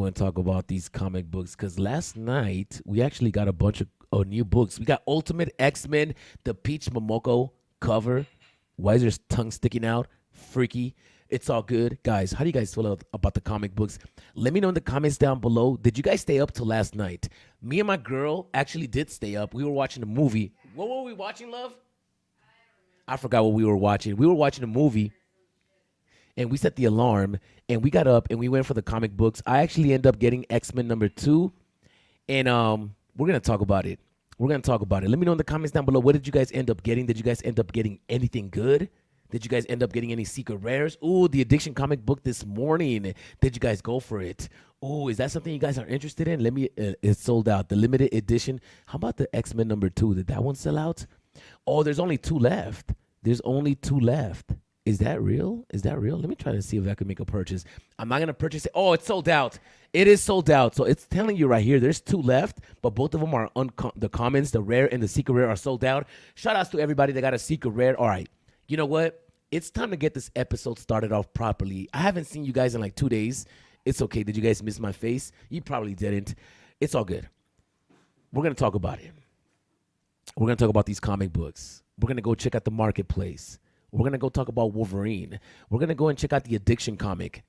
go and talk about these comic books because last night we actually got a bunch of new books. We got Ultimate X-Men, the Peach Momoko cover. Why is your tongue sticking out? Freaky. It's all good. Guys, how do you guys feel about the comic books? Let me know in the comments down below. Did you guys stay up till last night? Me and my girl actually did stay up. We were watching a movie. What were we watching, love? I forgot what we were watching. We were watching a movie, and we set the alarm, and we got up, and we went for the comic books. I actually ended up getting X-Men #2, and we're going to talk about it. We're going to talk about it. Let me know in the comments down below. What did you guys end up getting? Did you guys end up getting anything good? Did you guys end up getting any secret rares? Ooh, the Addiction comic book this morning. Did you guys go for it? Ooh, is that something you guys are interested in? Let me, it's sold out. The limited edition. How about the X-Men #2? Did that one sell out? Oh, there's only 2 left. There's only 2 left. Is that real? Is that real? Let me try to see if I can make a purchase. I'm not going to purchase it. Oh, it's sold out. It is sold out. So it's telling you right here, there's 2 left, but both of them are the commons, the rare and the secret rare are sold out. Shout outs to everybody that got a secret rare. All right. You know what? It's time to get this episode started off properly. I haven't seen you guys in like 2 days. It's okay. Did you guys miss my face? You probably didn't. It's all good. We're going to talk about it. We're going to talk about these comic books. We're going to go check out the marketplace. We're going to go talk about Wolverine. We're going to go and check out the Addiction comic.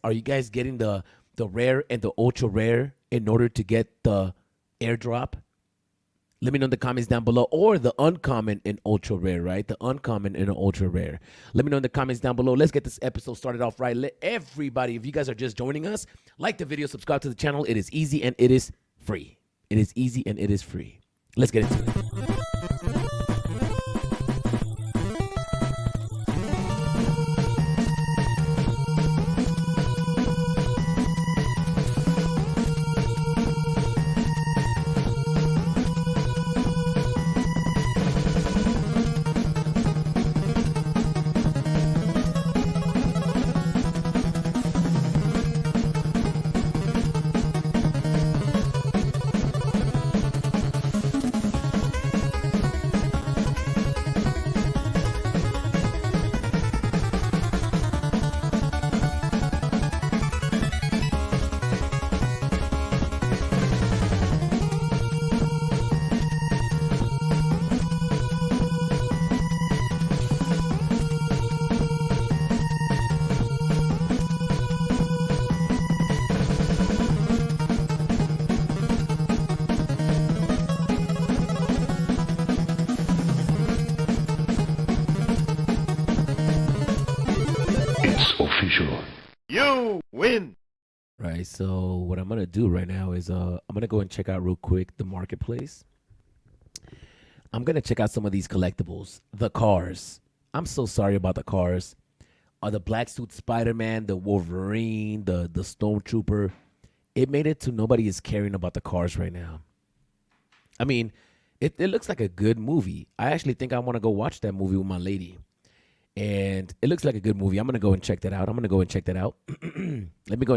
Are you guys getting the rare and the ultra rare in order to get the airdrop? Let me know in the comments down below, or the uncommon and ultra rare, right? The uncommon and the ultra rare. Let me know in the comments down below. Let's get this episode started off right. Let everybody, if you guys are just joining us, like the video, subscribe to the channel. It is easy and it is free. It is easy and it is free. Let's get into it. Official. You win. Right, so what I'm going to do right now is I'm going to go and check out real quick the marketplace. I'm going to check out some of these collectibles. The cars. I'm so sorry about the cars. The Black Suit Spider-Man, the Wolverine, the Stormtrooper. It made it to nobody is caring about the cars right now. I mean, it looks like a good movie. I actually think I want to go watch that movie with my lady. And it looks like a good movie. I'm going to go and check that out. Let me go and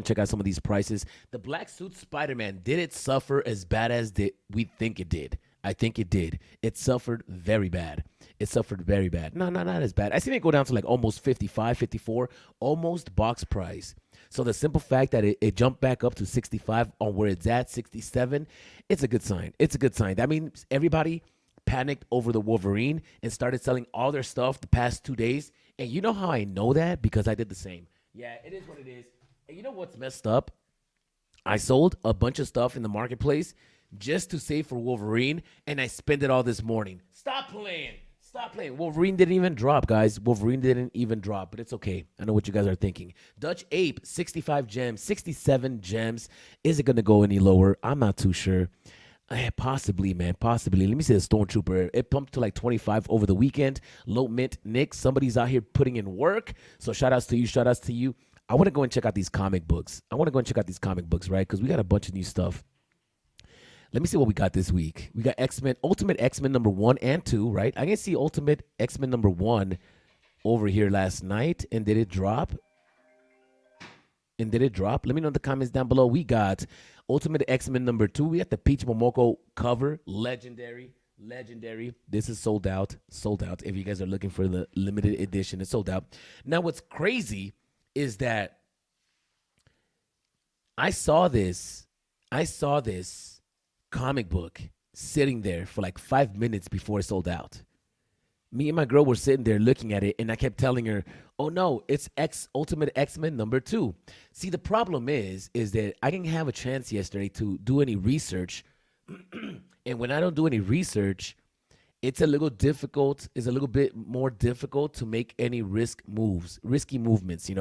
check out some of these prices. The Black Suit Spider-Man, did it suffer as bad as we think it did? I think it did. It suffered very bad. It suffered very bad. No, not as bad. I seen it go down to like almost 55, 54, almost box price. So the simple fact that it jumped back up to 65 on where it's at, 67, it's a good sign. It's a good sign. That means everybody panicked over the Wolverine and started selling all their stuff the past 2 days. And you know how I know that? Because I did the same. Yeah, it is what it is. And you know what's messed up? I sold a bunch of stuff in the marketplace just to save for Wolverine, and I spent it all this morning. Stop playing. Stop playing. Wolverine didn't even drop, guys. Wolverine didn't even drop, but it's okay. I know what you guys are thinking. Dutch Ape, 65 gems, 67 gems. Is it going to go any lower? I'm not too sure. Possibly, man. Possibly. Let me see the Stormtrooper. It pumped to like 25 over the weekend. Low mint Nick. Somebody's out here putting in work. So shout outs to you. Shout outs to you. I want to go and check out these comic books. Right? Because we got a bunch of new stuff. Let me see what we got this week. We got X-Men, Ultimate X-Men #1 and 2, right? I can see Ultimate X-Men #1 over here last night. And did it drop? Let me know in the comments down below. We got Ultimate X-Men #2. We got the Peach Momoko cover. Legendary. This is sold out. If you guys are looking for the limited edition, it's sold out. Now, what's crazy is that I saw this. I saw this comic book sitting there for like 5 minutes before it sold out. Me and my girl were sitting there looking at it, and I kept telling her, "Oh no, it's X Ultimate X-Men #2." See, the problem is that I didn't have a chance yesterday to do any research, and when I don't do any research, it's a little difficult. It's a little bit more difficult to make any risky movements.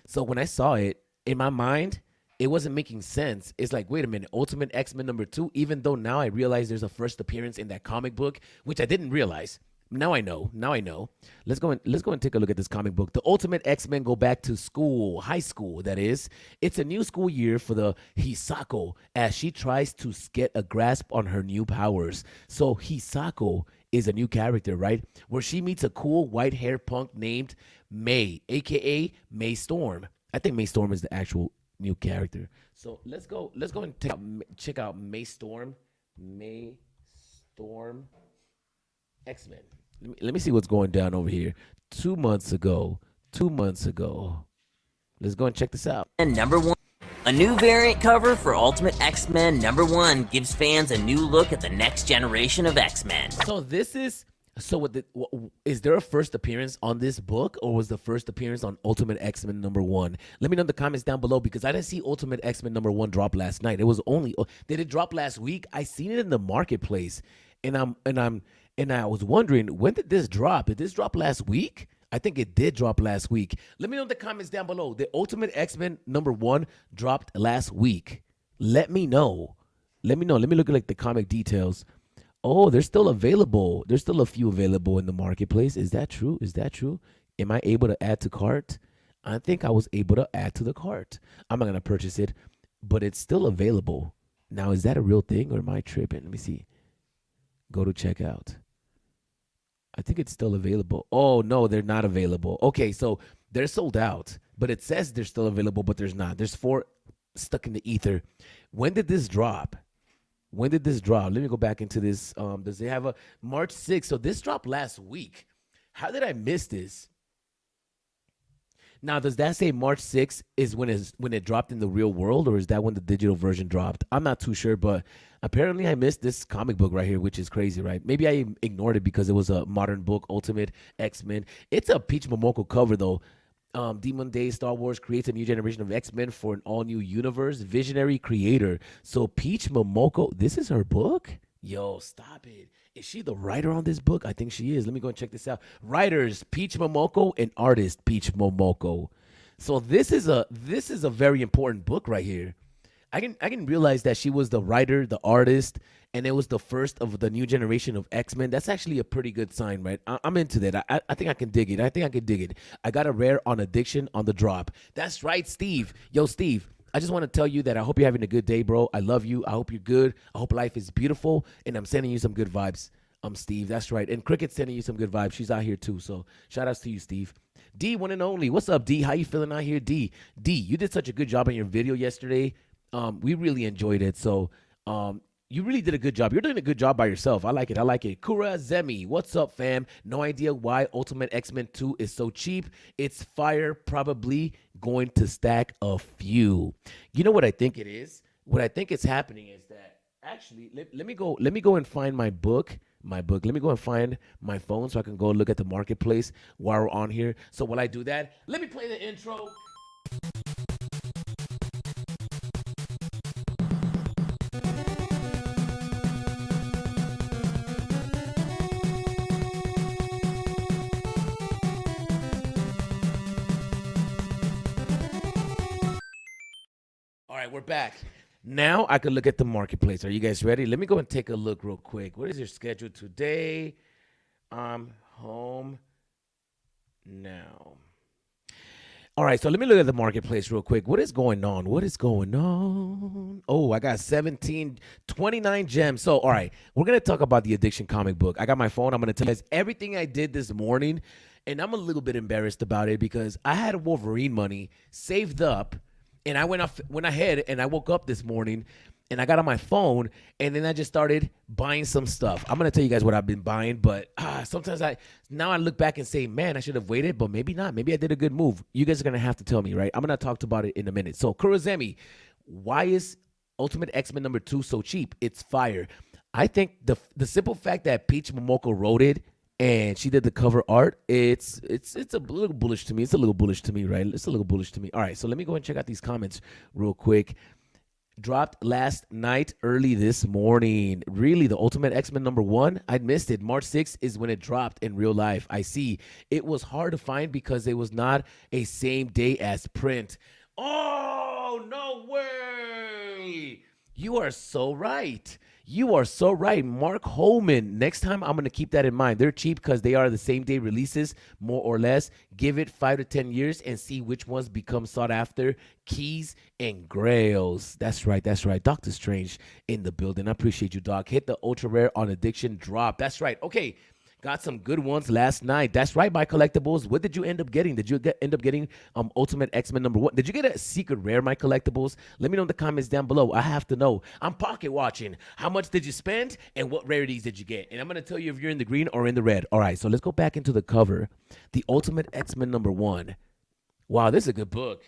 So when I saw it in my mind, it wasn't making sense. It's like, wait a minute, Ultimate X-Men #2. Even though now I realize there's a first appearance in that comic book, which I didn't realize. Now I know. Now I know. Let's go and take a look at this comic book. The Ultimate X-Men go back to school, high school, that is. It's a new school year for the Hisako as she tries to get a grasp on her new powers. So Hisako is a new character, right? Where she meets a cool white hair punk named May, aka May Storm. I think May Storm is the actual new character. So let's go and check out May Storm. May Storm X-Men. Let me see what's going down over here. 2 months ago. 2 months ago. Let's go and check this out. And #1. A new variant cover for Ultimate X-Men #1 gives fans a new look at the next generation of X-Men. So is there a first appearance on this book, or was the first appearance on Ultimate X-Men #1? Let me know in the comments down below, because I didn't see Ultimate X-Men #1 drop last night. It was only did it drop last week? I seen it in the marketplace, and I was wondering, when did this drop? Did this drop last week? I think it did drop last week. Let me know in the comments down below. The Ultimate X-Men #1 dropped last week. Let me know. Let me know. Let me look at like the comic details. Oh, they're still available. There's still a few available in the marketplace. Is that true? Is that true? Am I able to add to cart? I think I was able to add to the cart. I'm not going to purchase it, but it's still available. Now, is that a real thing, or am I tripping? Let me see. Go to checkout. I think it's still available. Oh, no, they're not available. Okay, so they're sold out, but it says they're still available, but there's not. There's 4 stuck in the ether. When did this drop? When did this drop? Let me go back into this. Does it have a March 6th? So this dropped last week. How did I miss this? Now, does that say March 6th is when it dropped in the real world, or is that when the digital version dropped? I'm not too sure, but apparently I missed this comic book right here, which is crazy, right? Maybe I ignored it because it was a modern book, Ultimate X-Men. It's a Peach Momoko cover, though. Demon Days Star Wars creates a new generation of X-Men for an all-new universe. Visionary creator. So Peach Momoko, this is her book? Yo, stop it. Is she the writer on this book? I think she is. Let me go and check this out. Writers, Peach Momoko, and artist, Peach Momoko. So this is a very important book right here. I can realize that she was the writer, the artist, and it was the first of the new generation of X-Men. That's actually a pretty good sign, right? I'm into that. I think I can dig it. I got a rare on Addiction on the drop. That's right, Steve. Yo, Steve. I just want to tell you that I hope you're having a good day, bro. I love you. I hope you're good. I hope life is beautiful, and I'm sending you some good vibes. Steve. That's right. And Cricket's sending you some good vibes. She's out here too. So shout outs to you, Steve. D, one and only. What's up, D? How you feeling out here, D? D, you did such a good job on your video yesterday. We really enjoyed it. So you really did a good job. You're doing a good job by yourself. I like it. Kura Zemi, what's up, fam? No idea why Ultimate X-Men 2 is so cheap. It's fire, probably going to stack a few. You know what I think it is? What I think is happening is that actually, let me go and find my book. Let me go and find my phone so I can go look at the marketplace while we're on here. So while I do that, let me play the intro. All right, we're back. Now I can look at the marketplace. Are you guys ready? Let me go and take a look real quick. What is your schedule today? I'm home now. All right, so let me look at the marketplace real quick. What is going on? Oh, I got 29 gems. So, all right, we're going to talk about the Addiction comic book. I got my phone. I'm going to tell you guys everything I did this morning, and I'm a little bit embarrassed about it because I had Wolverine money saved up. And I went ahead and I woke up this morning and I got on my phone and then I just started buying some stuff. I'm going to tell you guys what I've been buying, but sometimes I look back and say, man, I should have waited, but maybe not. Maybe I did a good move. You guys are going to have to tell me, right? I'm going to talk about it in a minute. So Kurozemi, Why is Ultimate X-Men #2 so cheap? It's fire. I think the simple fact that Peach Momoko wrote it and she did the cover art, it's a little bullish to me. It's a little bullish to me, right? It's a little bullish to me. All right, so let me go and check out these comments real quick. Dropped last night, early this morning. Really, the Ultimate X-Men #1? I missed it. March 6th is when it dropped in real life. I see. It was hard to find because it was not a same day as print. Oh, no way. You are so right. You are so right. Mark Holman. Next time, I'm going to keep that in mind. They're cheap because they are the same day releases, more or less. Give it 5 to 10 years and see which ones become sought after. Keys and grails. That's right. That's right. Doctor Strange in the building. I appreciate you, Doc. Hit the ultra rare on addiction drop. That's right. Okay. Got some good ones last night. That's right, my collectibles. What did you end up getting? Did you end up getting Ultimate X-Men #1? Did you get a secret rare, my collectibles? Let me know in the comments down below. I have to know. I'm pocket watching. How much did you spend and what rarities did you get? And I'm going to tell you if you're in the green or in the red. All right, so let's go back into the cover. The Ultimate X-Men #1. Wow, this is a good book.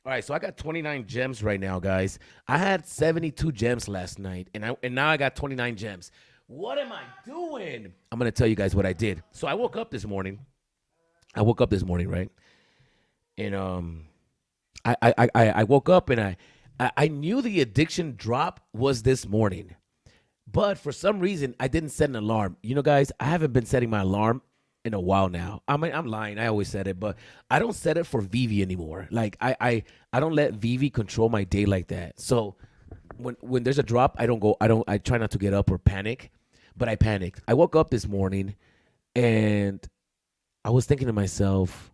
All right, so I got 29 gems right now, guys. I had 72 gems last night, and now I got 29 gems. What am I doing? I'm going to tell you guys what I did. So I woke up this morning. Right? And I woke up and I knew the addiction drop was this morning. But for some reason, I didn't set an alarm. You know, guys, I haven't been setting my alarm in a while now. I mean, I'm lying. I always said it, but I don't set it for Vivi anymore. Like I don't let Vivi control my day like that. So when there's a drop, I try not to get up or panic. But I panicked. I woke up this morning and I was thinking to myself,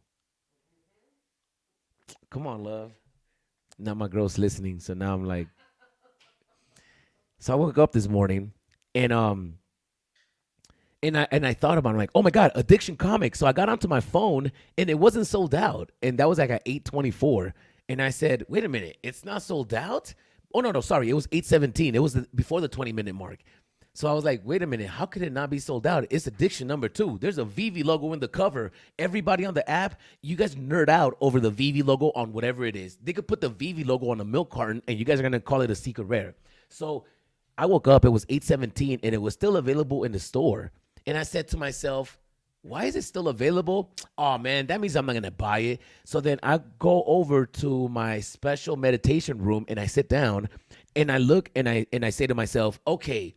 come on, love. Now my girl's listening. So now I'm like, so I woke up this morning and I thought about it, I'm like, oh my God, Addiction Comics. So I got onto my phone and it wasn't sold out. And that was like at 8:24. And I said, wait a minute, it's not sold out? Oh, no, sorry. It was 8:17. It was before the 20-minute mark. So I was like, wait a minute, how could it not be sold out? It's Addiction #2. There's a Vivi logo in the cover. Everybody on the app, you guys nerd out over the Vivi logo on whatever it is. They could put the Vivi logo on a milk carton and you guys are going to call it a secret rare. So I woke up, it was 8:17 and it was still available in the store. And I said to myself, why is it still available? Oh man, that means I'm not going to buy it. So then I go over to my special meditation room and I sit down and I look and I say to myself, okay,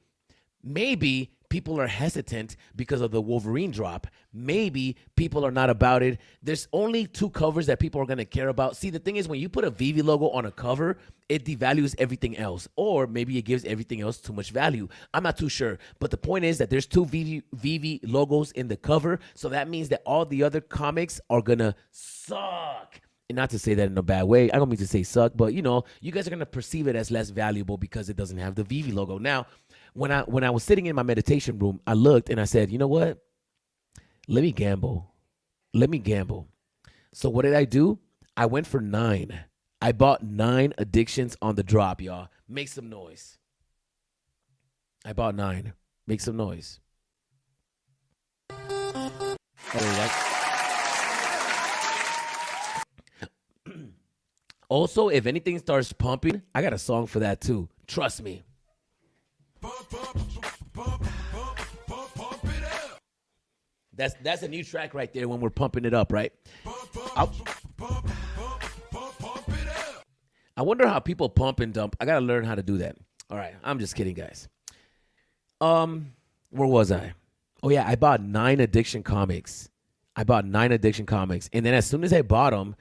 maybe people are hesitant because of the Wolverine drop. Maybe people are not about it. There's only 2 covers that people are going to care about. See, the thing is, when you put a Vivi logo on a cover, it devalues everything else. Or maybe it gives everything else too much value. I'm not too sure. But the point is that there's 2 Vivi logos in the cover. So that means that all the other comics are going to suck. And not to say that in a bad way. I don't mean to say suck. But, you know, you guys are going to perceive it as less valuable because it doesn't have the Vivi logo. Now, when I was sitting in my meditation room, I looked and I said, you know what? Let me gamble. So what did I do? I went for 9. I bought 9 addictions on the drop, y'all. Make some noise. I bought 9. Make some noise. Also, if anything starts pumping, I got a song for that too. Trust me. That's a new track right there when we're pumping it up, right? I wonder how people pump and dump. I gotta learn how to do that. All right, I'm just kidding, guys. Where was I? Oh yeah, I bought 9 addiction comics. And then as soon as I bought them,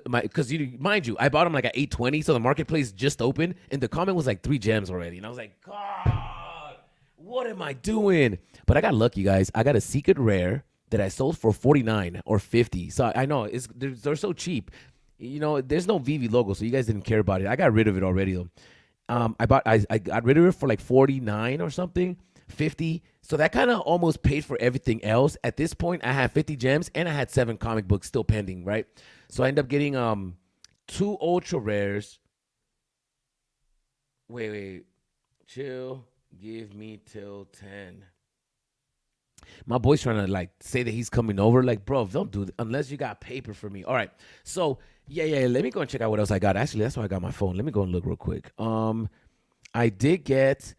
because mind you, I bought them like at 8:20, so the marketplace just opened, and the comic was like 3 gems already, and I was like, God, what am I doing? But I got lucky, guys. I got a secret rare that I sold for 49 or 50. So I know they're so cheap. You know, there's no Vivi logo, so you guys didn't care about it. I got rid of it already though. I got rid of it for like 49 or something, 50. So that kind of almost paid for everything else. At this point, I had 50 gems and I had 7 comic books still pending, right? So I ended up getting 2 ultra rares. Wait. Chill. Give me till 10. My boy's trying to like say that he's coming over. Like, bro, don't do that unless you got paper for me. All right. So Yeah. Let me go and check out what else I got. Actually, that's why I got my phone. Let me go and look real quick. I did get.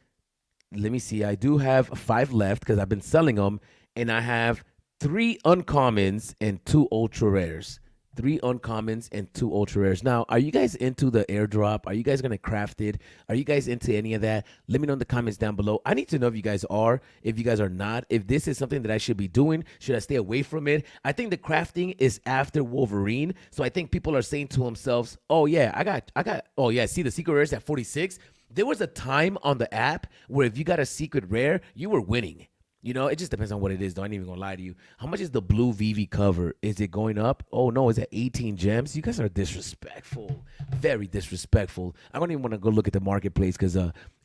Let me see. I do have 5 left because I've been selling them, and I have 3 uncommons and 2 ultra rares. 3 uncommons and 2 ultra rares. Now, are you guys into the airdrop? Are you guys gonna craft it? Are you guys into any of that? Let me know in the comments down below. I need to know if you guys are. If you guys are not, if this is something that I should be doing, should I stay away from it? I think the crafting is after Wolverine, so I think people are saying to themselves, "Oh yeah, I got. Oh yeah, see the secret rares at 46." There was a time on the app where if you got a secret rare, you were winning. You know, it just depends on what it is, though. I ain't even gonna lie to you. How much is the blue VV cover? Is it going up? Oh no, it's at 18 gems. You guys are disrespectful. Very disrespectful. I don't even want to go look at the marketplace because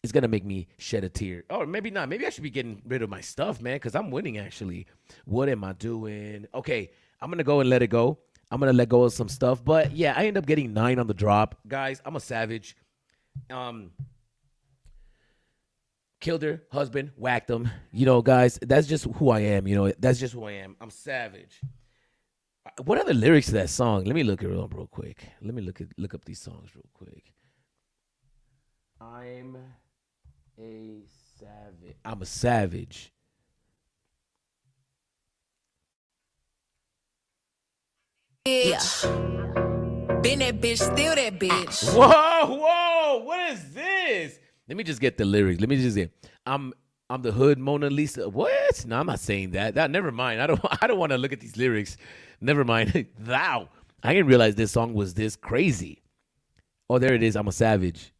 it's gonna make me shed a tear. Or maybe not. Maybe I should be getting rid of my stuff, man, because I'm winning actually. What am I doing? Okay, I'm gonna go and let it go. I'm gonna let go of some stuff. But yeah, I end up getting 9 on the drop. Guys, I'm a savage. Killed her husband, whacked him. You know, guys, that's just who I am. You know, that's just who I am. I'm savage. What are the lyrics to that song? Let me look it up real quick. Let me look up these songs real quick. I'm a savage. I'm a savage. Bitch. Been that bitch, still that bitch. Whoa, what is this? Let me just get the lyrics. Let me just get. I'm the hood Mona Lisa. What? No, I'm not saying that. Never mind. I don't want to look at these lyrics. Never mind. Thou. I didn't realize this song was this crazy. Oh, there it is. I'm a savage.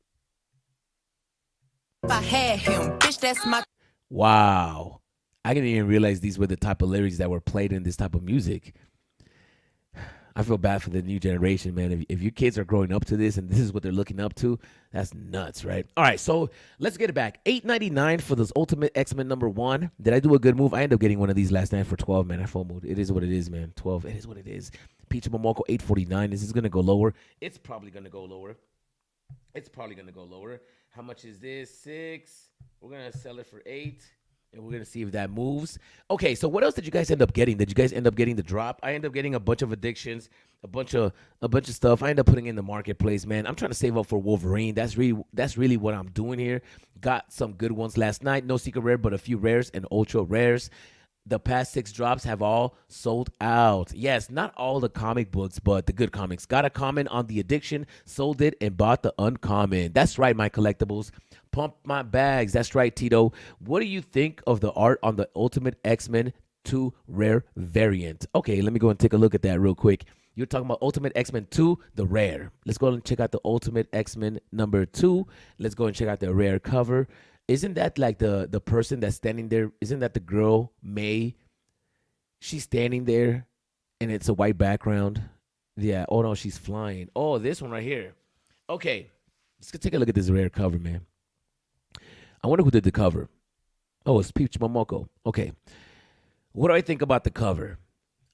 If I had him, bitch, that's my. Wow. I didn't even realize these were the type of lyrics that were played in this type of music. I feel bad for the new generation, man. If your kids are growing up to this and this is what they're looking up to, that's nuts, right? All right, so let's get it back. $8.99 for this Ultimate X-Men #1. Did I do a good move? I ended up getting one of these last night for 12, man. I FOMO'd. It is what it is, man. 12. It is what it is. Peach Momoko, $8.49. This is going to go lower. It's probably going to go lower. How much is this? 6. We're going to sell it for 8. And we're going to see if that moves. Okay, so what else did you guys end up getting? Did you guys end up getting the drop? I ended up getting a bunch of addictions, a bunch of stuff. I ended up putting in the marketplace, man. I'm trying to save up for Wolverine. That's really what I'm doing here. Got some good ones last night. No secret rare, but a few rares and ultra rares. The past 6 drops have all sold out. Yes, not all the comic books, but the good comics. Got a comment on the addiction, sold it, and bought the uncommon. That's right, my collectibles. Pump my bags. That's right, Tito. What do you think of the art on the Ultimate X-Men 2 rare variant? Okay, let me go and take a look at that real quick. You're talking about Ultimate X-Men 2, the rare. Let's go and check out the Ultimate X-Men #2. Let's go and check out the rare cover. Isn't that like the person that's standing there? Isn't that the girl, May? She's standing there, and it's a white background. Yeah. Oh, no, she's flying. Oh, this one right here. Okay. Let's take a look at this rare cover, man. I wonder who did the cover. Oh, it's Peach Momoko. Okay. What do I think about the cover?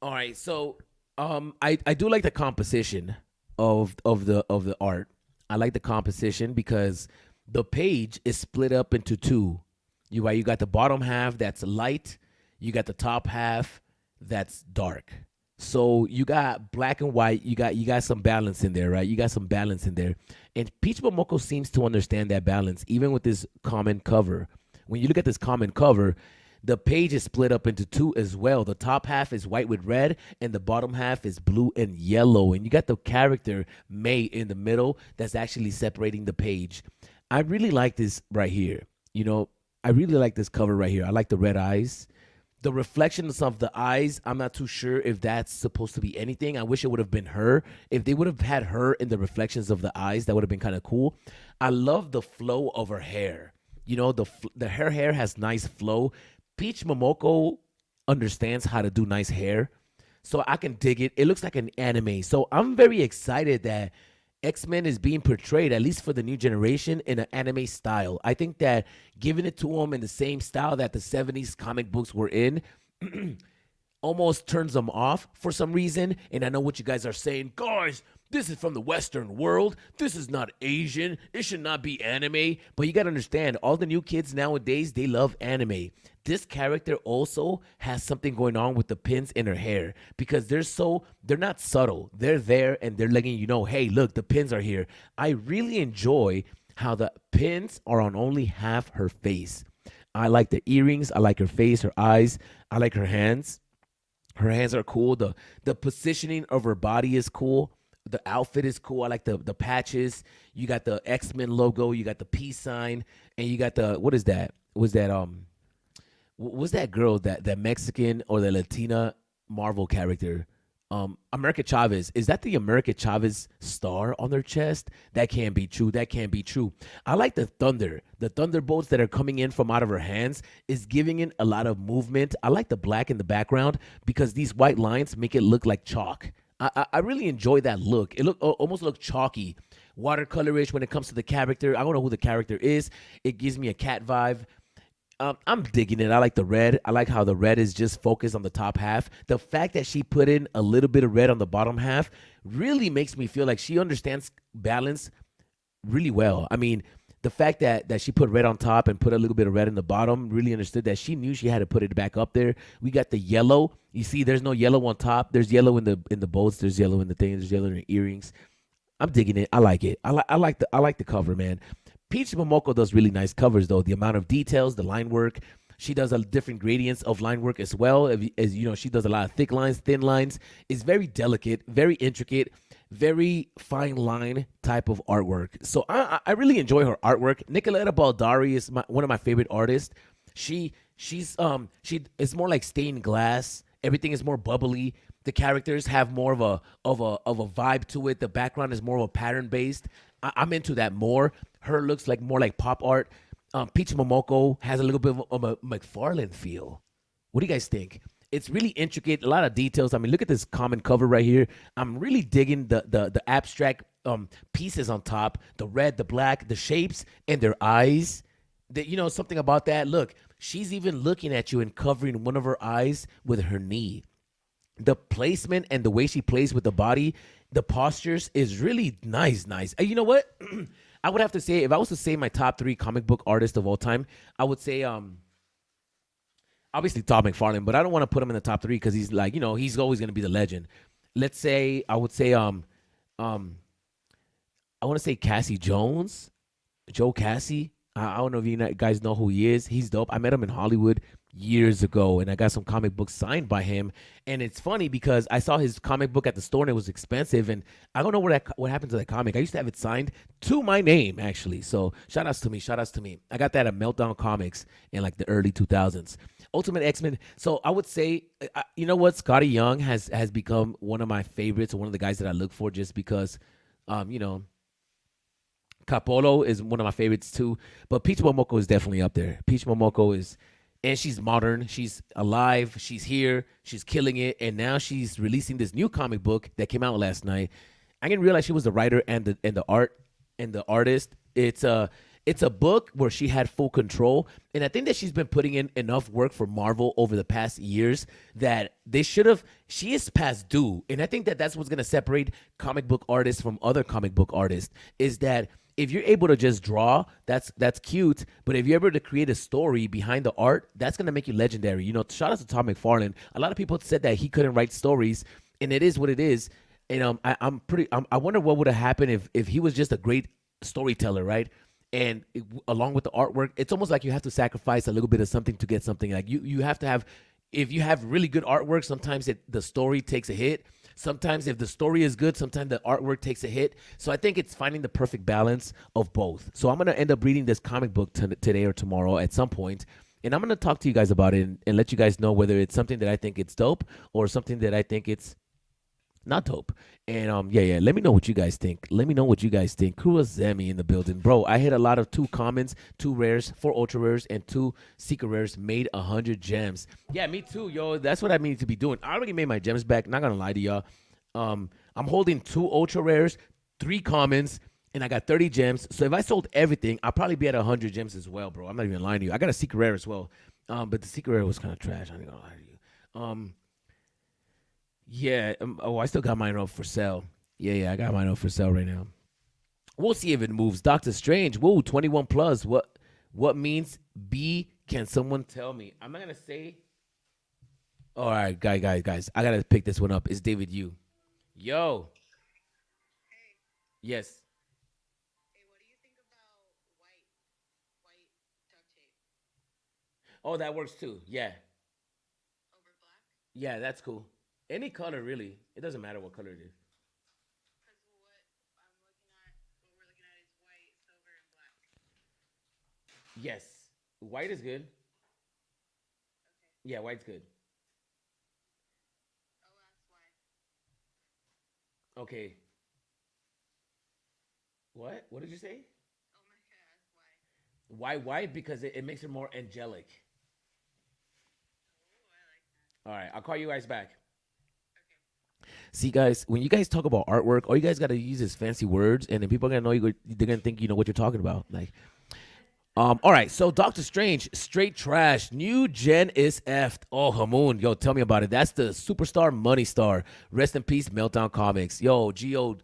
All right. So I do like the composition of the art. I like the composition because the page is split up into 2. You got the bottom half that's light, you got the top half that's dark. So you got black and white, you got some balance in there, right? You got some balance in there. And Peach Momoko seems to understand that balance, even with this common cover. When you look at this common cover, the page is split up into 2 as well. The top half is white with red, and the bottom half is blue and yellow. And you got the character May in the middle that's actually separating the page. I really like this right here. You know, I really like this cover right here. I like the red eyes. The reflections of the eyes, I'm not too sure if that's supposed to be anything. I wish it would have been her. If they would have had her in the reflections of the eyes, that would have been kind of cool. I love the flow of her hair. You know, her hair has nice flow. Peach Momoko understands how to do nice hair, so I can dig it. It looks like an anime. So I'm very excited that X-Men is being portrayed, at least for the new generation, in an anime style. I think that giving it to them in the same style that the 70s comic books were in almost turns them off for some reason. And I know what you guys are saying. Guys, This is from the Western world. This is not Asian. It should not be anime. But you got to understand, all the new kids nowadays, they love anime. This character also has something going on with the pins in her hair because they're not subtle. They're there and they're letting you know, hey, look, the pins are here. I really enjoy how the pins are on only half her face. I like the earrings. I like her face, her eyes. I like her hands. Her hands are cool. The positioning of her body is cool. The outfit is cool. I like the patches. You got the X-Men logo. You got the peace sign, and you got the what is that? Was that girl that Mexican or the Latina Marvel character? America Chavez. Is that the America Chavez star on their chest? That can't be true. That can't be true. I like the thunder. The thunderbolts that are coming in from out of her hands is giving it a lot of movement. I like the black in the background because these white lines make it look like chalk. I really enjoy that look. It almost look chalky, watercolorish when it comes to the character. I don't know who the character is. It gives me a cat vibe. I'm digging it. I like the red. I like how the red is just focused on the top half. The fact that she put in a little bit of red on the bottom half really makes me feel like she understands balance really well. I mean, the fact that she put red on top and put a little bit of red in the bottom really understood that she knew she had to put it back up there. We got the yellow. You see, there's no yellow on top. There's yellow in the bolts. There's yellow in the thing. There's yellow in the earrings. I'm digging it. I like it. I like the cover, man. Peach Momoko does really nice covers, though. The amount of details, the line work. She does a different gradients of line work as well. As you know, she does a lot of thick lines, thin lines. It's very delicate, very intricate, very fine line type of artwork. So I really enjoy her artwork. Nicoletta Baldari is one of my favorite artists. She is more like stained glass. Everything is more bubbly. The characters have more of a vibe to it. The background is more of a pattern based. I'm into that more. Her looks like more like pop art. Peach Momoko has a little bit of a McFarlane feel. What do you guys think? It's really intricate, a lot of details. I mean, look at this common cover right here. I'm really digging the abstract pieces on top, the red, the black, the shapes, and their eyes. Something about that. Look, she's even looking at you and covering one of her eyes with her knee. The placement and the way she plays with the body, the postures is really nice. And you know what? I would have to say, if I was to say my top 3 comic book artists of all time, I would say, obviously Todd McFarlane, but I don't want to put him in the top 3 because he's like, he's always going to be the legend. Let's say, I would say, I want to say Cassie Jones, Joe Cassie. I don't know if you guys know who he is. He's dope. I met him in Hollywood years ago, and I got some comic books signed by him. And it's funny because I saw his comic book at the store, and it was expensive. And I don't know what happened to that comic. I used to have it signed to my name, actually. So shout outs to me. I got that at Meltdown Comics in like the early 2000s. Ultimate X-Men. So I would say, you know what? Scotty Young has become one of my favorites, one of the guys that I look for just because, Capolo is one of my favorites too, but Peach Momoko is definitely up there. Peach Momoko and she's modern, she's alive, she's here, she's killing it, and now she's releasing this new comic book that came out last night. I didn't realize she was the writer and the artist. It's a book where she had full control, and I think that she's been putting in enough work for Marvel over the past years that she is past due, and I think that that's what's going to separate comic book artists from other comic book artists, is that if you're able to just draw, that's cute. But if you're able to create a story behind the art, that's gonna make you legendary. Shout out to Todd McFarlane. A lot of people said that he couldn't write stories, and it is what it is. And I wonder what would have happened if he was just a great storyteller, right? And along with the artwork, it's almost like you have to sacrifice a little bit of something to get something. Like you have to have. If you have really good artwork, sometimes the story takes a hit. Sometimes if the story is good, sometimes the artwork takes a hit. So I think it's finding the perfect balance of both. So I'm going to end up reading this comic book today or tomorrow at some point, and I'm going to talk to you guys about it and let you guys know whether it's something that I think it's dope or something that I think it's not dope. And yeah, let me know what you guys think. Kurazemi in the building. Bro, I hit a lot of 2 commons, 2 rares, 4 ultra rares, and 2 secret rares, made 100 gems. Yeah, me too, yo. That's what I need to be doing. I already made my gems back, not gonna lie to y'all. I'm holding 2 ultra rares, 3 commons, and I got 30 gems. So if I sold everything, I'll probably be at 100 gems as well, bro. I'm not even lying to you. I got a secret rare as well. But the secret rare was kind of trash. I ain't gonna lie to you. Yeah. I still got mine up for sale. Yeah, I got mine up for sale right now. We'll see if it moves. Doctor Strange, whoa, 21 plus. What means B? Can someone tell me? I'm not gonna say. All right, guys. I gotta pick this one up. It's David Yu. Yo. Yes. Oh, that works too. Yeah. Yeah, that's cool. Any color really. It doesn't matter what color it is. Yes. White is good. Yeah, white's good. Okay. What? What did you say? Why white? Because it makes it more angelic. All right, I'll call you guys back. See, guys, when you guys talk about artwork, all you guys got to use is fancy words, and then people are gonna know you. They're gonna think you know what you're talking about. Like, all right. So, Doctor Strange, straight trash. New gen is effed. Oh, Hamoon, yo, tell me about it. That's the superstar money star. Rest in peace, Meltdown Comics. Geode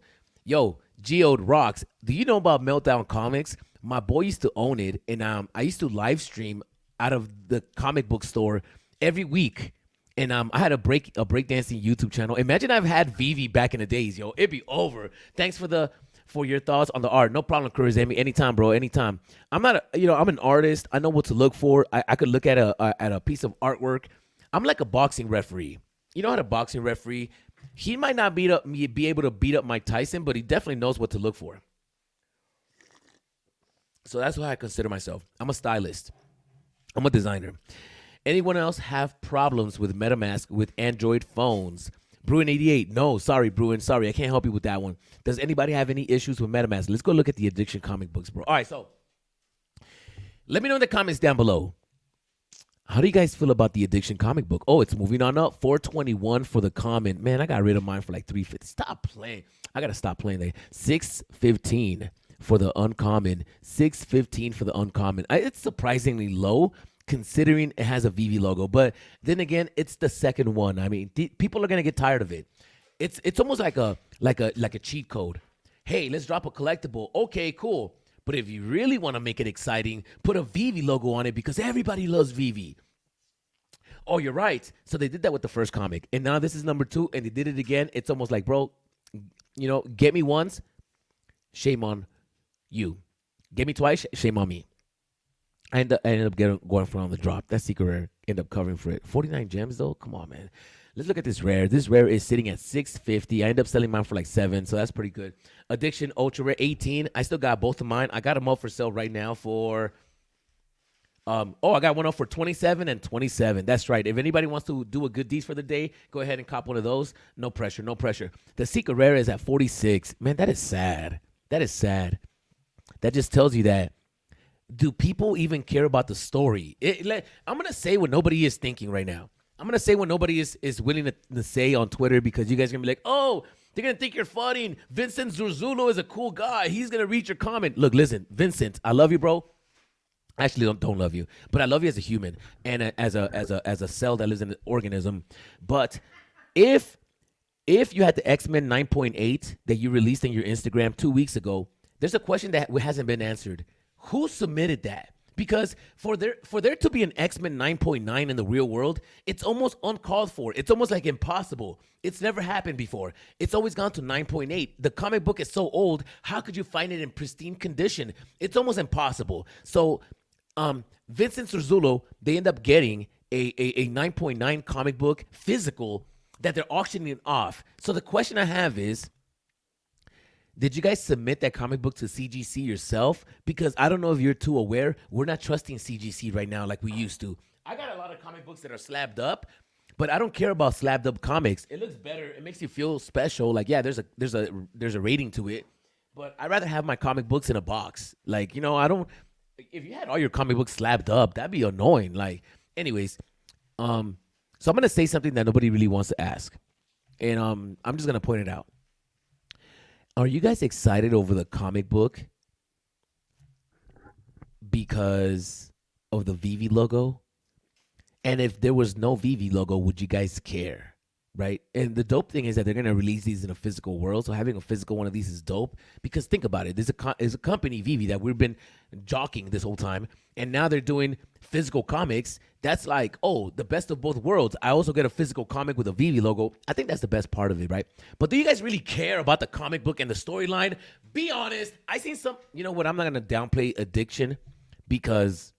rocks. Do you know about Meltdown Comics? My boy used to own it, and I used to live stream out of the comic book store every week. And I had a breakdancing YouTube channel. Imagine I've had Vivi back in the days, yo. It'd be over. Thanks for your thoughts on the art. No problem, Cruz Amy. Anytime, bro. Anytime. I'm not I'm an artist. I know what to look for. I could look at a piece of artwork. I'm like a boxing referee. You know how to boxing referee? He might not be able to beat up Mike Tyson, but he definitely knows what to look for. So that's why I consider myself. I'm a stylist. I'm a designer. Anyone else have problems with MetaMask with Android phones? Bruin88, no, sorry, Bruin, sorry, I can't help you with that one. Does anybody have any issues with MetaMask? Let's go look at the addiction comic books, bro. All right, so let me know in the comments down below. How do you guys feel about the addiction comic book? Oh, it's moving on up. 421 for the comment. Man, I got rid of mine for like 350. Stop playing. I got to stop playing there. 615 for the uncommon. 615 for the uncommon. It's surprisingly low considering it has a VV logo. But then again, it's the second one. I mean, people are gonna get tired of it. It's almost like a cheat code. Hey, let's drop a collectible. Okay, cool. But if you really want to make it exciting, put a VV logo on it because everybody loves VV. Oh, you're right. So they did that with the first comic, and now this is number 2, and they did it again. It's almost like, bro, get me once, shame on you. Get me twice, shame on me. I ended up going for on the drop. That secret rare ended up covering for it. 49 gems though. Come on, man. Let's look at this rare. This rare is sitting at 650. I ended up selling mine for like 7, so that's pretty good. Addiction Ultra Rare 18. I still got both of mine. I got them up for sale right now for. I got one up for 27 and 27. That's right. If anybody wants to do a good deed for the day, go ahead and cop one of those. No pressure. No pressure. The secret rare is at 46. Man, that is sad. That is sad. That just tells you that. Do people even care about the story? I'm going to say what nobody is thinking right now. I'm going to say what nobody is willing to say on Twitter because you guys are going to be like, oh, they're going to think you're funny. Vincent Zurzulo is a cool guy. He's going to read your comment. Look, listen, Vincent, I love you, bro. Actually, don't love you, but I love you as a human and as a cell that lives in an organism. But if you had the X-Men 9.8 that you released in your Instagram 2 weeks ago, there's a question that hasn't been answered. Who submitted that? Because for there to be an X-Men 9.9 in the real world, it's almost uncalled for. It's almost like impossible. It's never happened before. It's always gone to 9.8. The comic book is so old. How could you find it in pristine condition? It's almost impossible. So Vincent Zurzulo, they end up getting a 9.9 comic book physical that they're auctioning off. So the question I have is, did you guys submit that comic book to CGC yourself? Because I don't know if you're too aware. We're not trusting CGC right now like we used to. I got a lot of comic books that are slabbed up, but I don't care about slabbed up comics. It looks better. It makes you feel special. Like, yeah, there's a rating to it. But I'd rather have my comic books in a box. Like, I don't. If you had all your comic books slabbed up, that'd be annoying. Like, anyways, so I'm gonna say something that nobody really wants to ask, and I'm just gonna point it out. Are you guys excited over the comic book because of the VV logo? And if there was no VV logo, would you guys care? right? And the dope thing is that they're gonna release these in a physical world. So having a physical one of these is dope because think about it. There's a company Vivi that we've been jockeying this whole time, and now they're doing physical comics. That's like, oh, the best of both worlds. I also get a physical comic with a Vivi logo. I think that's the best part of it, right? But do you guys really care about the comic book and the storyline? Be honest. I seen some. You know what? I'm not gonna downplay addiction because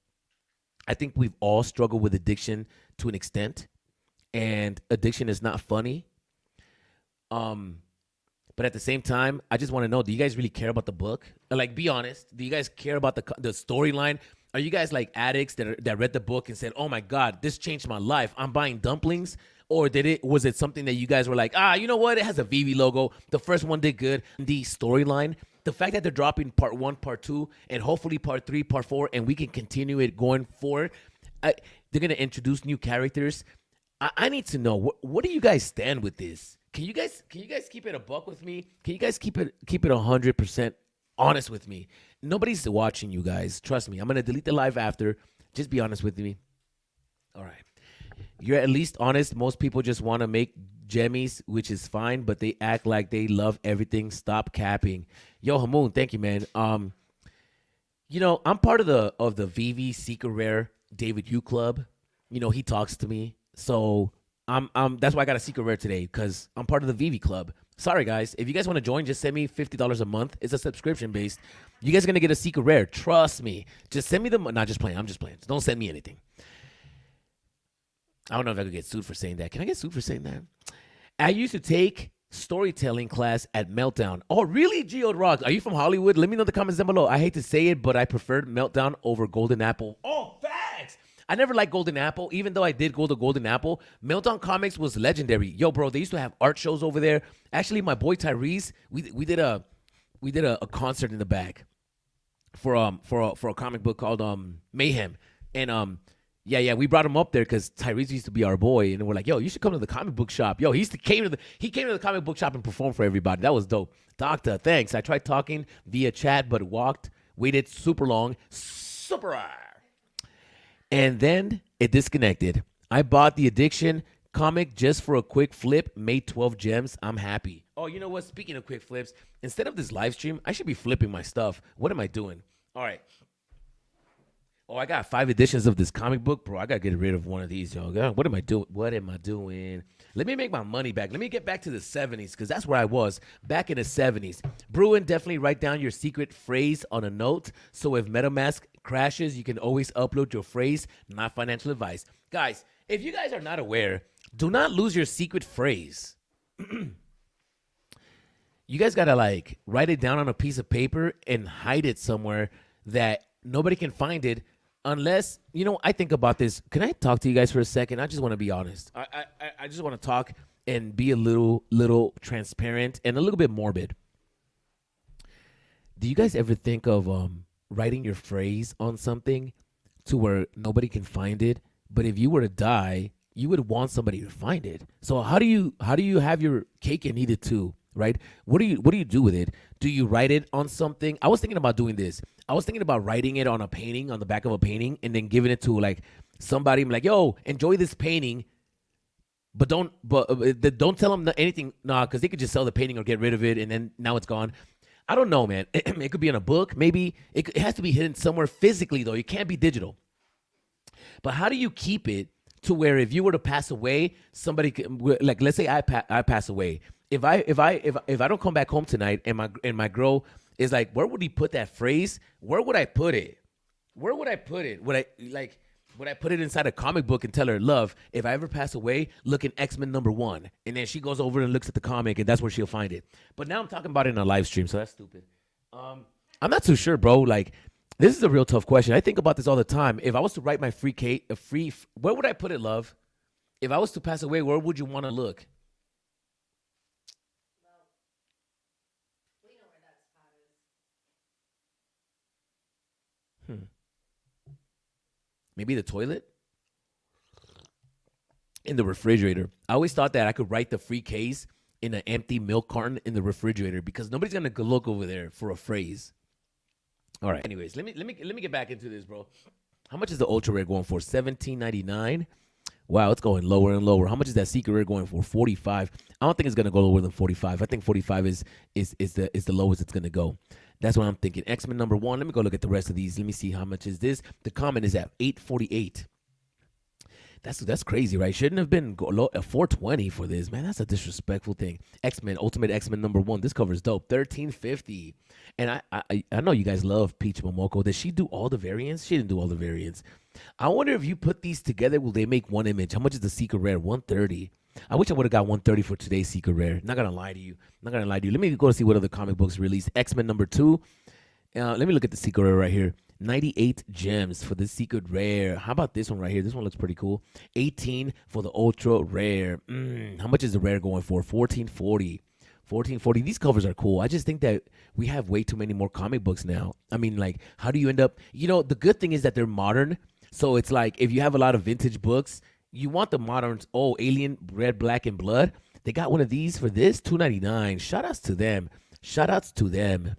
I think we've all struggled with addiction to an extent, and addiction is not funny. But at the same time, I just want to know: do you guys really care about the book? Like, be honest. Do you guys care about the storyline? Are you guys like addicts that read the book and said, "Oh my God, this changed my life. I'm buying dumplings"? Or was it something that you guys were like, you know what? It has a VV logo. The first one did good. The storyline, the fact that they're dropping part 1, part 2, and hopefully part 3, part 4, and we can continue it going forward. They're gonna introduce new characters. I need to know what do you guys stand with this? Can you guys keep it a buck with me? Can you guys keep it 100% honest with me? Nobody's watching you guys. Trust me. I'm gonna delete the live after. Just be honest with me. All right. You're at least honest. Most people just want to make jemmies, which is fine, but they act like they love everything. Stop capping. Yo, Hamoon, thank you, man. You know, I'm part of the VV Secret Rare David U Club. You know, he talks to me. So I'm that's why I got a Secret Rare today, because I'm part of the VV Club. Sorry, guys. If you guys want to join, just send me $50 a month. It's a subscription based. You guys are gonna get a Secret Rare. Trust me. Just send me the not just playing. I'm just playing. Don't send me anything. I don't know if I could get sued for saying that. Can I get sued for saying that? I used to take storytelling class at Meltdown. Oh, really, Geo Rock? Are you from Hollywood? Let me know in the comments down below. I hate to say it, but I preferred Meltdown over Golden Apple. Oh, facts! I never liked Golden Apple, even though I did go to Golden Apple. Meltdown Comics was legendary. Yo, bro, they used to have art shows over there. Actually, my boy Tyrese, we did a concert in the back for a comic book called Mayhem, and yeah, we brought him up there because Tyrese used to be our boy, and we're like, yo, you should come to the comic book shop. Yo, he came to the comic book shop and performed for everybody. That was dope. Doctor, thanks. I tried talking via chat, but waited super long, and then it disconnected. I bought the Addiction comic just for a quick flip, made 12 gems. I'm happy. Oh, you know what? Speaking of quick flips, instead of this live stream, I should be flipping my stuff. What am I doing? All right. Oh, I got 5 editions of this comic book, bro. I gotta get rid of one of these, yo. What am I doing? Let me make my money back. Let me get back to the 70s, because that's where I was back in the 70s. Bruin, definitely write down your secret phrase on a note, so if MetaMask crashes, you can always upload your phrase. Not financial advice. Guys, if you guys are not aware, do not lose your secret phrase. You guys gotta like write it down on a piece of paper and hide it somewhere that nobody can find it. Unless, you know, I think about this. Can I talk to you guys for a second? I just want to be honest. I just want to talk and be a little transparent and a little bit morbid. Do you guys ever think of writing your phrase on something to where nobody can find it? But if you were to die, you would want somebody to find it. So how do you have your cake and eat it too? Right? What do you do with it? Do you write it on something? I was thinking about doing this. I was thinking about writing it on a painting, on the back of a painting, and then giving it to like somebody. I'm like, yo, enjoy this painting, but don't tell them anything. Nah, because they could just sell the painting or get rid of it, and then now it's gone. I don't know, man. It could be in a book, maybe. It has to be hidden somewhere physically, though. It can't be digital. But how do you keep it to where if you were to pass away, somebody could, like, let's say I pass away. If I don't come back home tonight and my girl is like, where would he put that phrase? Where would I put it? Would I put it inside a comic book and tell her, love, if I ever pass away, look in X-Men #1. And then she goes over and looks at the comic, and that's where she'll find it. But now I'm talking about it in a live stream, so that's stupid. I'm not too sure, bro. Like, this is a real tough question. I think about this all the time. If I was to write my where would I put it, love? If I was to pass away, where would you want to look? Maybe the toilet? In the refrigerator. I always thought that I could write the free case in an empty milk carton in the refrigerator because nobody's gonna go look over there for a phrase. All right. Anyways, let me get back into this, bro. How much is the ultra rare going for? $17.99. Wow, it's going lower and lower. How much is that secret rare going for? 45. I don't think it's gonna go lower than 45. I think 45 is the lowest it's gonna go. That's what I'm thinking. X-Men number 1. Let me go look at the rest of these. Let me see how much is this. The common is at 848. That's crazy, right? Shouldn't have been 420 for this, man. That's a disrespectful thing. X-Men, Ultimate X-Men number 1. This cover is dope. 1350. And I know you guys love Peach Momoko. Did she do all the variants? She didn't do all the variants. I wonder if you put these together, will they make one image? How much is the secret rare? 130. I wish I would have got 130 for today's secret rare. Not gonna lie to you. Let me go see what other comic books released. X-Men number 2. Let me look at the secret rare right here. 98 gems for the secret rare. How about this one right here? This one looks pretty cool. 18 for the ultra rare. How much is the rare going for? 1440. 1440. These covers are cool. I just think that we have way too many more comic books now. I mean, like, how do you end up? The good thing is that they're modern. So it's like if you have a lot of vintage books, you want the moderns. Oh, Alien, Red, Black, and Blood. They got one of these for this, $2.99. Shout outs to them.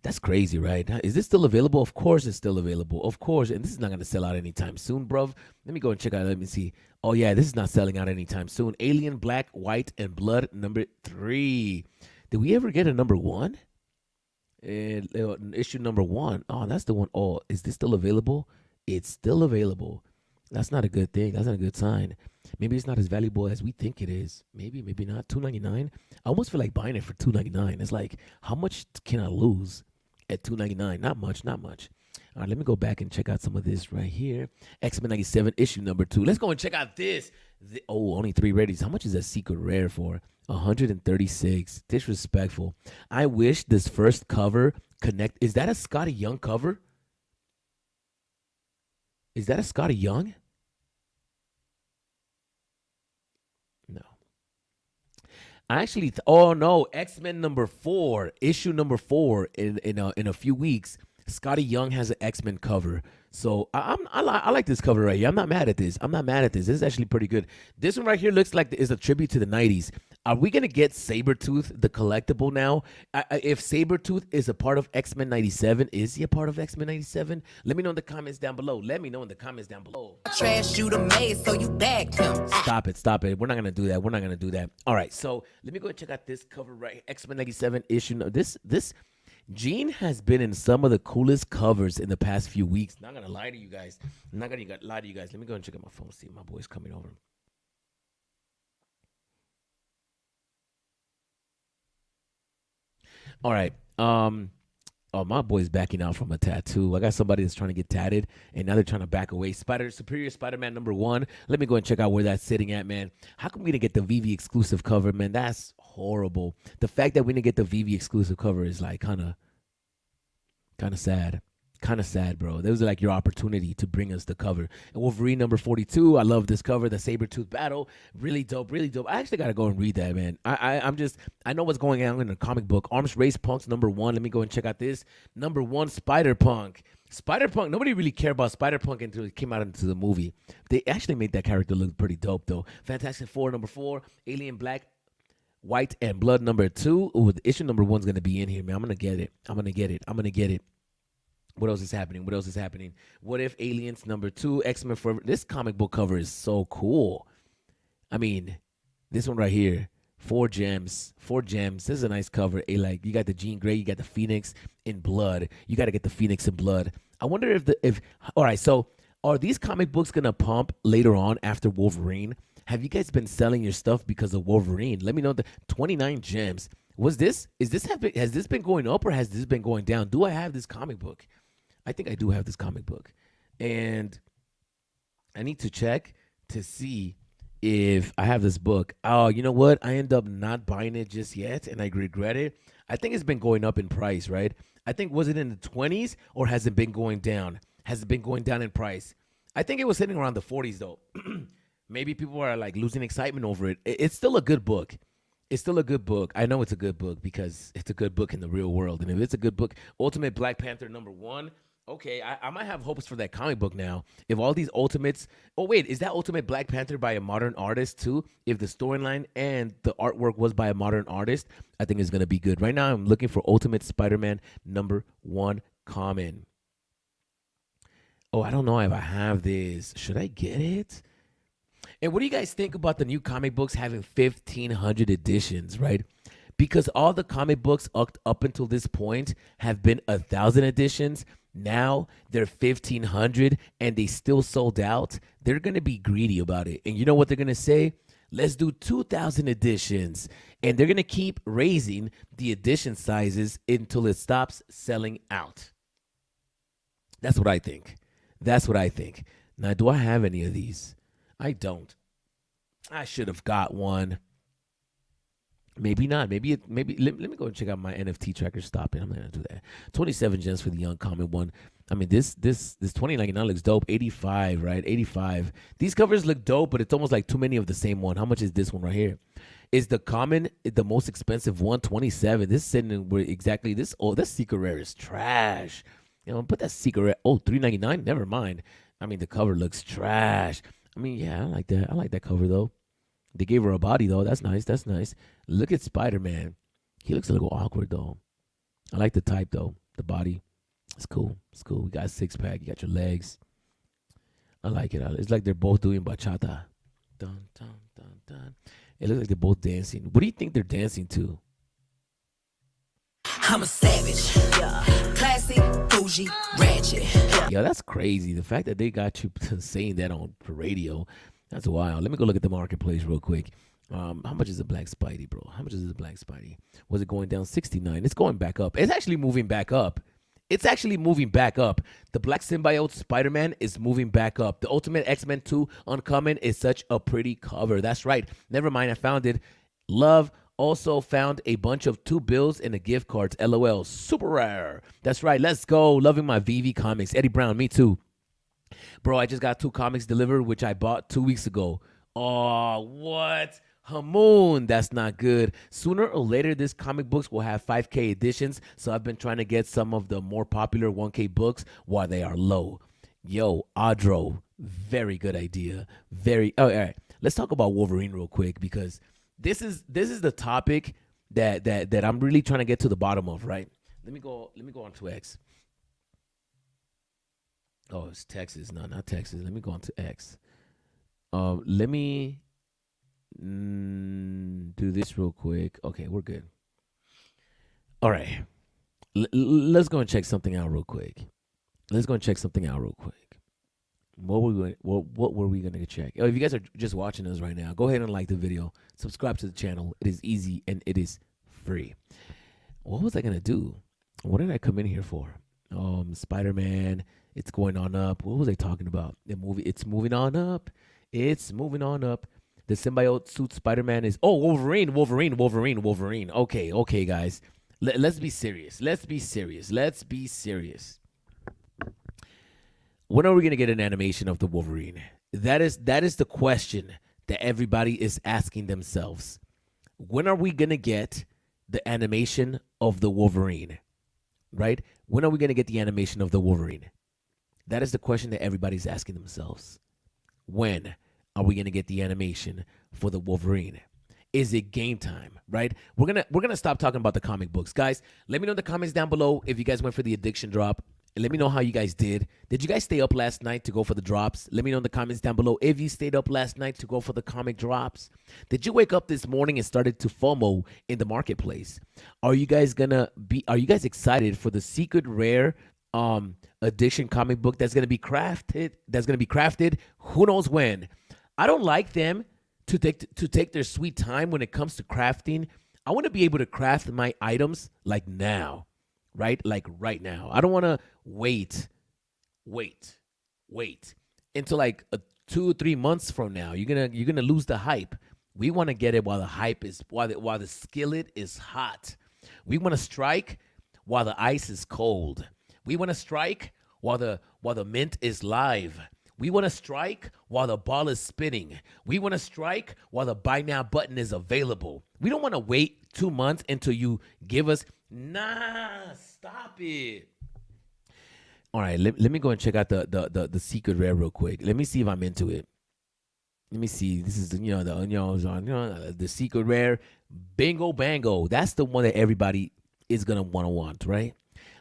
That's crazy, right? Is this still available? Of course it's still available. Of course. And this is not going to sell out anytime soon, bruv. Let me go and check out. Let me see. Oh, yeah, this is not selling out anytime soon. Alien, Black, White, and Blood, number 3. Did we ever get a number 1? Issue number 1. Oh, that's the one. Oh, is this still available? It's still available. That's not a good thing. That's not a good sign. Maybe it's not as valuable as we think it is. Maybe not. $2.99. I almost feel like buying it for $2.99. It's like, how much can I lose at $2.99? Not much. All right, let me go back and check out some of this right here. X-Men 97 issue number 2. Let's go and check out this. Only 3 readies. How much is that secret rare for? 136. Disrespectful. I wish this first cover connect. Is that a Scotty Young cover? Is that a Scotty Young? No. I actually. Oh no, X-Men number 4, issue number 4. In a few weeks, Scotty Young has an X-Men cover. So I like this cover right here. I'm not mad at this. This is actually pretty good. This one right here looks like is a tribute to the 90s. Are we going to get Sabretooth, the collectible now? If Sabretooth is a part of X-Men 97, is he a part of X-Men 97? Let me know in the comments down below. Trash you the maid, so you bagged him. Stop it. We're not going to do that. All right, so let me go and check out this cover right here. X-Men 97 issue. No, this Gene has been in some of the coolest covers in the past few weeks. Not going to lie to you guys. Let me go and check out my phone, see if my boy's coming over. All right. Oh, my boy's backing out from a tattoo. I got somebody that's trying to get tatted, and now they're trying to back away. Superior Spider-Man number 1. Let me go and check out where that's sitting at, man. How come we didn't get the VV exclusive cover, man? That's horrible. The fact that we didn't get the VV exclusive cover is like kind of sad. Kind of sad, bro. That was like your opportunity to bring us the cover. And Wolverine number 42. I love this cover. The Sabretooth battle. Really dope. I actually got to go and read that, man. I know what's going on in the comic book. Arms Race Punks number 1. Let me go and check out this. Number 1, Spider-Punk. Spider-Punk, nobody really cared about Spider-Punk until it came out into the movie. They actually made that character look pretty dope, though. Fantastic Four number 4. Alien Black, White, and Blood number 2. Ooh, issue number 1's going to be in here, man. I'm going to get it. What else is happening? What If Aliens number 2, X-Men Forever. This comic book cover is so cool. I mean, this one right here, 4 gems. This is a nice cover. Like, you got the Jean Grey, you got the Phoenix in blood. You got to get the Phoenix in blood. I wonder all right, so are these comic books going to pump later on after Wolverine? Have you guys been selling your stuff because of Wolverine? Let me know. The 29 gems. Has this been going up or has this been going down? Do I have this comic book? I think I do have this comic book. And I need to check to see if I have this book. Oh, you know what? I end up not buying it just yet, and I regret it. I think it's been going up in price, right? I think, was it in the 20s or has it been going down? Has it been going down in price? I think it was sitting around the 40s, though. Maybe people are like losing excitement over it. It's still a good book. I know it's a good book because it's a good book in the real world. And if it's a good book, Ultimate Black Panther number 1. Okay, I might have hopes for that comic book now. If all these Ultimates... Oh, wait, is that Ultimate Black Panther by a modern artist, too? If the storyline and the artwork was by a modern artist, I think it's going to be good. Right now, I'm looking for Ultimate Spider-Man number 1 common. Oh, I don't know if I have this. Should I get it? And what do you guys think about the new comic books having 1,500 editions, right? Because all the comic books up until this point have been 1,000 editions. Now they're 1,500 and they still sold out. They're going to be greedy about it. And you know what they're going to say? Let's do 2,000 editions. And they're going to keep raising the edition sizes until it stops selling out. That's what I think. That's what I think. Now, do I have any of these? I don't. I should have got one. Maybe not. Maybe let me go and check out my NFT tracker. Stop it. I'm not gonna do that. 27 gems for the uncommon one. I mean, this 2099 looks dope. 85, right? 85. These covers look dope, but it's almost like too many of the same one. How much is this one right here? Is the common the most expensive one? 27. This is sitting in where exactly this. Oh, this secret rare is trash. You know, put that secret rare. Oh, 399. Never mind. I mean, the cover looks trash. I mean, yeah, I like that. I like that cover though. They gave her a body though. That's nice. That's nice. Look at Spider-Man. He looks a little awkward though. I like the type though. The body. It's cool. It's cool. We got a six-pack. You got your legs. I like it. It's like they're both doing bachata. Dun, dun, dun, dun. It looks like they're both dancing. What do you think they're dancing to? I'm a savage. Classy, bougie, ratchet. Yeah, that's crazy. The fact that they got you saying that on the radio, that's wild. Let me go look at the marketplace real quick. How much is a black Spidey, bro? How much is a black Spidey? Was it going down 69? It's going back up. It's actually moving back up. It's actually moving back up. The Black Symbiote Spider-Man is moving back up. The Ultimate X-Men 2 Uncommon is such a pretty cover. That's right. Never mind, I found it. Love also found a bunch of 2 bills and a gift cards. LOL. Super rare. That's right. Let's go. Loving my VV comics. Eddie Brown, me too. Bro, I just got 2 comics delivered, which I bought 2 weeks ago. Oh, what? Hamoon, that's not good. Sooner or later, this comic books will have 5K editions, so I've been trying to get some of the more popular 1K books while they are low. Yo, Audro, very good idea. All right. Let's talk about Wolverine real quick because this is the topic that I'm really trying to get to the bottom of, right? Let me go on to X. Oh, it's Texas. No, not Texas. Let me go on to X. Let me do this real quick. Okay, we're good. All right. Let's go and check something out real quick. What were we going to check? Oh, if you guys are just watching us right now, go ahead and like the video. Subscribe to the channel. It is easy and it is free. What was I going to do? What did I come in here for? Spider-Man. It's going on up. What was I talking about? The movie. It's moving on up. The symbiote suit Spider-Man is... Oh, Wolverine. Okay, guys. Let's be serious. When are we going to get an animation of the Wolverine? That is the question that everybody is asking themselves. When are we going to get the animation of the Wolverine? Right? When are we going to get the animation of the Wolverine? That is the question that everybody's asking themselves. When are we going to get the animation for the Wolverine? Is it game time, right? We're gonna stop talking about the comic books. Guys, let me know in the comments down below if you guys went for the addiction drop. And let me know how you guys did. Did you guys stay up last night to go for the drops? Let me know in the comments down below if you stayed up last night to go for the comic drops. Did you wake up this morning and started to FOMO in the marketplace? Are you guys excited for the secret rare edition comic book that's gonna be crafted? Who knows when? I don't like them to take their sweet time when it comes to crafting. I want to be able to craft my items like now, right? Like right now. I don't want to wait until like 2 or 3 months from now. You're gonna lose the hype. We want to get it while the hype is while the skillet is hot. We want to strike while the ice is cold. We want to strike while the mint is live. We want to strike while the ball is spinning. We want to strike while the buy now button is available. We don't want to wait 2 months until you give us. Nah, stop it. All right, let me go and check out the secret rare real quick. Let me see if I'm into it. Let me see. This is the secret rare bingo bango. That's the one that everybody is gonna want, right?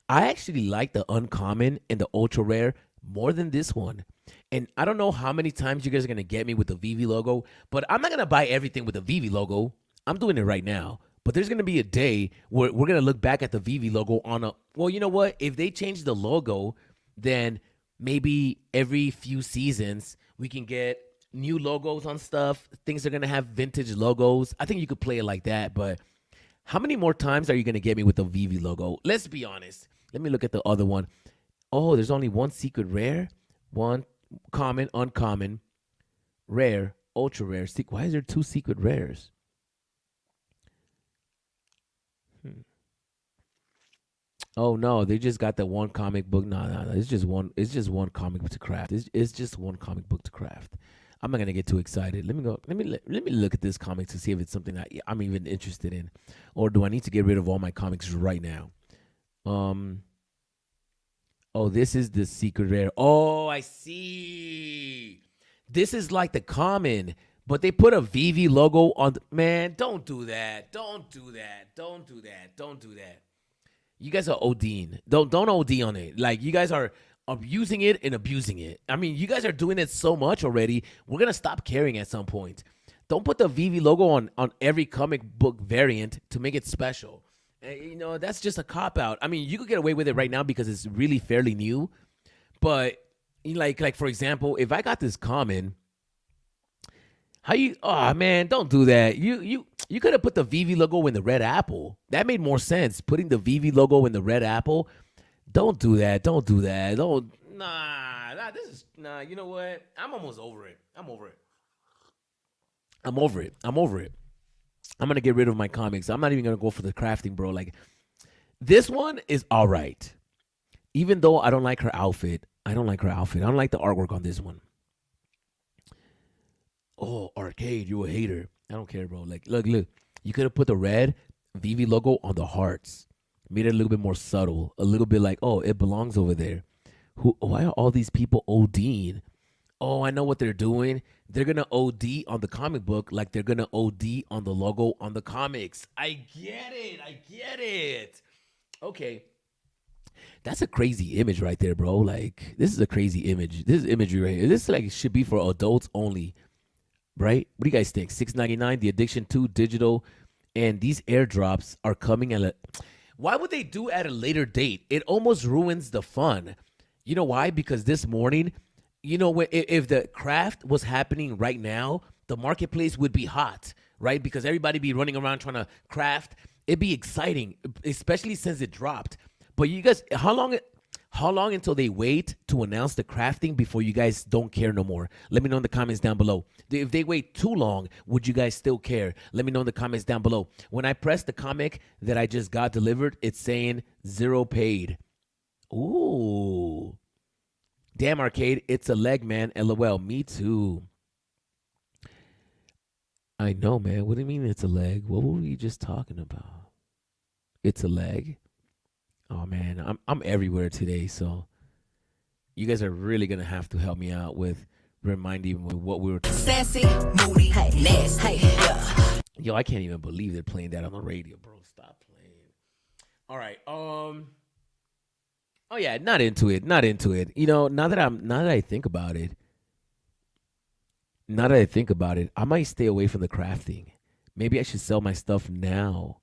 I actually like the uncommon and the ultra rare more than this one. And I don't know how many times you guys are gonna get me with the VV logo, but I'm not gonna buy everything with the VV logo. I'm doing it right now. But there's gonna be a day where we're gonna look back at the VV logo on a, well, you know what? If they change the logo, then maybe every few seasons we can get new logos on stuff. Things are gonna have vintage logos. I think you could play it like that, but how many more times are you gonna get me with the VV logo? Let's be honest. Let me look at the other one. Oh, there's only one secret rare, one common, uncommon, rare, ultra rare. Why is there two secret rares? Oh no, they just got that one comic book. No. It's just one. It's just one comic book to craft. It's just one comic book to craft. I'm not gonna get too excited. Let me go. Let me look at this comic to see if it's something that I'm even interested in, or do I need to get rid of all my comics right now? Oh, this is the secret rare. Oh, I see. This is like the common, but they put a VV logo on. Man, don't do that. Don't do that. Don't do that. Don't do that. You guys are ODing. Don't OD on it. Like, you guys are abusing it and abusing it. I mean, you guys are doing it so much already. We're gonna stop caring at some point. Don't put the VV logo on every comic book variant to make it special. You know, that's just a cop out. I mean, you could get away with it right now because it's really fairly new. But like for example, if I got this common, how you? Oh man, don't do that. You could have put the VV logo in the red apple. That made more sense. Putting the VV logo in the red apple. Don't do that. Don't do that. Don't. Nah. This is nah. You know what? I'm almost over it. I'm over it. I'm over it. I'm over it. I'm gonna get rid of my comics. I'm not even gonna go for the crafting, bro. Like, this one is all right. Even though I don't like her outfit. I don't like the artwork on this one. Oh, arcade, you a hater. I don't care, bro. Like, look. You could have put the red VV logo on the hearts. Made it a little bit more subtle. A little bit like, oh, it belongs over there. Why are all these people ODing? Oh, I know what they're doing. They're going to OD on the comic book like they're going to OD on the logo on the comics. I get it. Okay. That's a crazy image right there, bro. Like, this is a crazy image. This is imagery right here. This like should be for adults only. Right? What do you guys think? $6.99, the Addiction 2 digital, and these airdrops are coming at why would they do at a later date? It almost ruins the fun. You know why? Because this morning, you know, if the craft was happening right now, the marketplace would be hot, right? Because everybody be running around trying to craft. It'd be exciting, especially since it dropped. But you guys, how long until they wait to announce the crafting before you guys don't care no more? Let me know in the comments down below. If they wait too long, would you guys still care? Let me know in the comments down below. When I press the comic that I just got delivered, it's saying 0 paid. Ooh. Damn, Arcade, it's a leg, man. LOL, me too. I know, man. What do you mean it's a leg? What were we just talking about? It's a leg? Oh man, I'm everywhere today, so you guys are really gonna have to help me out with reminding me what we were talking about. Sassy, moody, nasty. Yeah. Yo, I can't even believe they're playing that on the radio, bro. Stop playing. All right. Oh yeah, not into it. You know, now that I think about it, I might stay away from the crafting. Maybe I should sell my stuff now.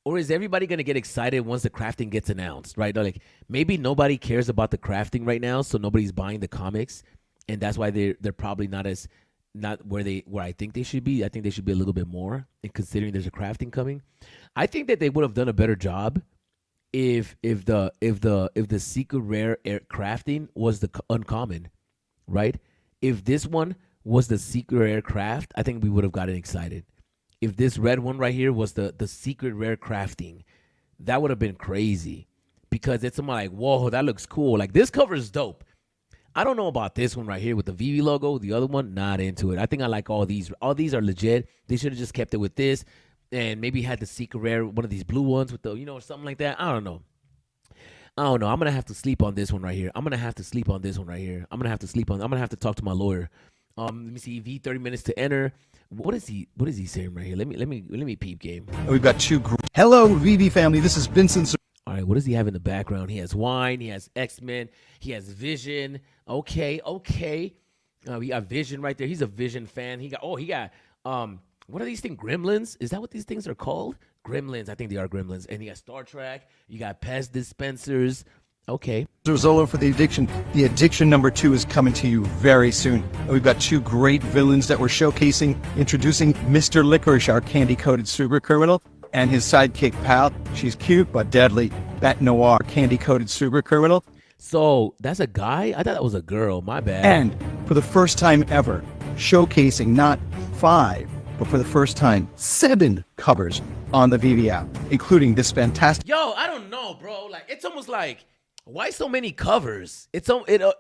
Or is everybody going to get excited once the crafting gets announced, right? Like, maybe nobody cares about the crafting right now, so nobody's buying the comics, and that's why they're probably not where I think they should be. I think they should be a little bit more, and considering there's a crafting coming. I think that they would have done a better job if the secret rare crafting was the uncommon, right? If this one was the secret rare craft, I think we would have gotten excited. If this red one right here was the secret rare crafting, that would have been crazy, because it's something like, whoa, that looks cool. Like, this cover is dope. I don't know about this one right here with the VV logo. The other one, not into it. I think I like all these. All these are legit. They should have just kept it with this, and maybe had the secret rare, one of these blue ones with the, you know, something like that. I don't know. I'm going to have to sleep on this one right here. I'm going to have to talk to my lawyer. Let me see. V 30 minutes to enter. What is he saying right here? Let me peep game. We've got two. Hello, VV family. This is Vincent. All right, what does he have in the background? He has wine. He has X-Men. He has Vision. Okay, okay. We got Vision right there. He's a Vision fan. He got what are these things? Gremlins? Is that what these things are called? Gremlins. I think they are Gremlins. And you got Star Trek. You got Pez dispensers. Okay. Zolo for the addiction. The addiction number 2 is coming to you very soon. And we've got 2 great villains that we're showcasing, introducing Mr. Licorice, our candy-coated super criminal, and his sidekick pal. She's cute but deadly. Bat Noir, candy-coated super criminal. So that's a guy? I thought that was a girl. My bad. And for the first time ever, showcasing not 5, but for the first time, 7 covers on the VV app, including this fantastic. Yo, I don't know, bro. Like, it's almost like, why so many covers? It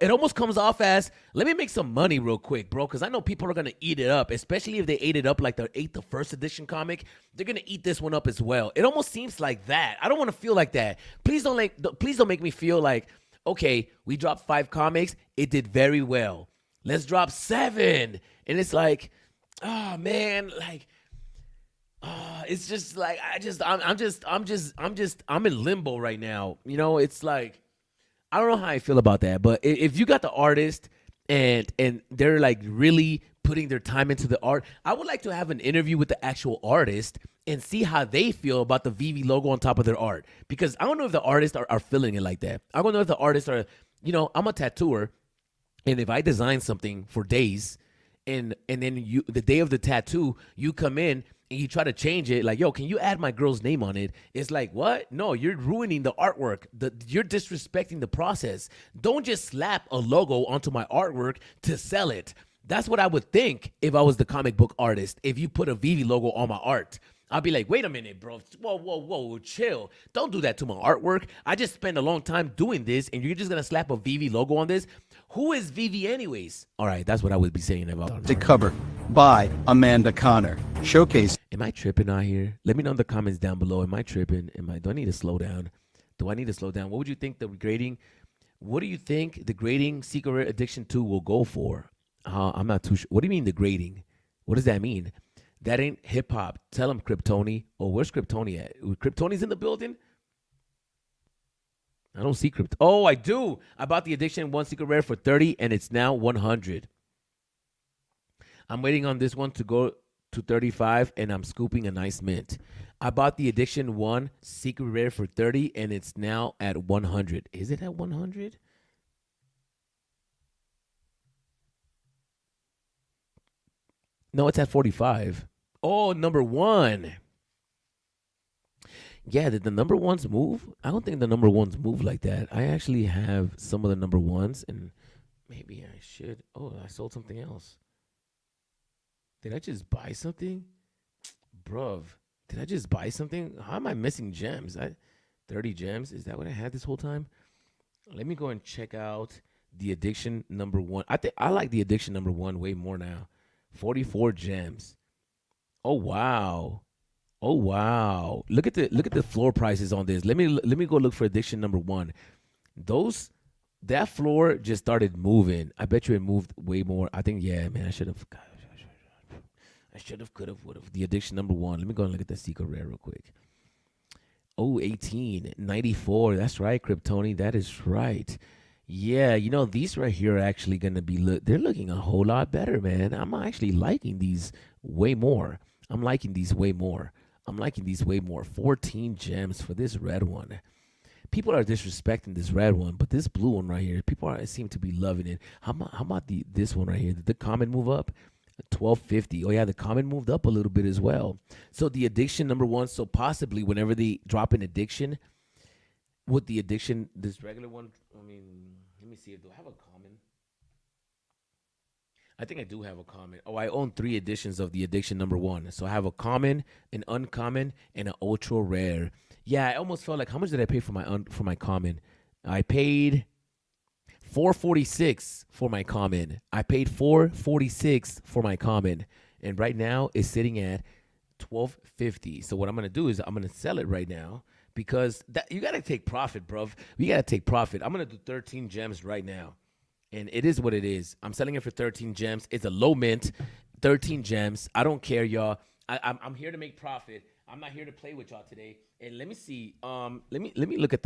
almost comes off as, let me make some money real quick, bro, because I know people are gonna eat it up, especially if they ate it up like they ate the first edition comic. They're gonna eat this one up as well. It almost seems like that. I don't want to feel like that. Please don't make me feel like, okay, we dropped 5 comics, it did very well. Let's drop 7, and it's like, oh man, like, it's just like I'm in limbo right now. You know, it's like, I don't know how I feel about that. But if you got the artist and they're like really putting their time into the art, I would like to have an interview with the actual artist and see how they feel about the VV logo on top of their art. Because I don't know if the artists are feeling it like that. I don't know if the artists are, you know, I'm a tattooer, and if I design something for days, and then the day of the tattoo, you come in and you try to change it, like, yo, can you add my girl's name on it? It's like, what? No, you're ruining the artwork. You're disrespecting the process. Don't just slap a logo onto my artwork to sell it. That's what I would think if I was the comic book artist. If you put a VV logo on my art, I'll be like, wait a minute, bro. Whoa, chill. Don't do that to my artwork. I just spent a long time doing this, and you're just going to slap a VV logo on this? Who is VV anyways? All right, that's what I would be saying about The cover by Amanda Connor. Showcase. Am I tripping out here? Let me know in the comments down below. Am I tripping? Do I need to slow down? What would you think the grading? What do you think the grading Secret Rare Addiction 2 will go for? I'm not too sure. What do you mean the grading? What does that mean? That ain't hip hop. Tell him, Kryptoni. Oh, where's Kryptoni at? Kryptoni's in the building? I don't see Krypton. Oh, I do. I bought the Addiction 1 Secret Rare for 30, and it's now 100. I'm waiting on this one to go to 35, and I'm scooping a nice mint. I bought the Addiction 1 Secret Rare for 30, and it's now at 100. Is it at 100? No, it's at 45. Oh, number 1. Yeah, did the number 1s move? I don't think the number 1s move like that. I actually have some of the number 1s, and maybe I should. Oh, I sold something else. Did I just buy something? Bruv, did I just buy something? How am I missing gems? 30 gems? Is that what I had this whole time? Let me go and check out the Addiction number 1. I like the Addiction number 1 way more now. 44 gems. Oh wow. Oh wow. Look at the floor prices on this. Let me go look for Addiction number 1. That floor just started moving. I bet you it moved way more. I think, yeah, man, I should have could have, would have. The Addiction number 1. Let me go and look at the Secret Rare real quick. Oh, 18, 94. That's right, Kryptoni. That is right. Yeah, you know, these right here are actually going to be, they're looking a whole lot better, man. I'm actually liking these way more. 14 gems for this red one. People are disrespecting this red one, but this blue one right here, seem to be loving it. How about this one right here? Did the comment move up? 1250. Oh yeah, the comment moved up a little bit as well. So the Addiction number 1. So possibly whenever they drop an Addiction, with the Addiction, this regular one, I mean, let me see. Do I have a comment? I think I do have a comment. Oh, I own 3 editions of the Addiction number 1. So I have a common, an uncommon, and an ultra rare. Yeah, I almost felt like, how much did I pay for my common? I paid $446 for my common. I paid $446 for my common, and right now it's sitting at $12.50. So what I'm gonna do is I'm gonna sell it right now, because you gotta take profit, bruv. You gotta take profit. I'm gonna do 13 gems right now, and it is what it is. I'm selling it for 13 gems. It's a low mint, 13 gems. I don't care, y'all. I'm here to make profit. I'm not here to play with y'all today. And let me see. Let me look at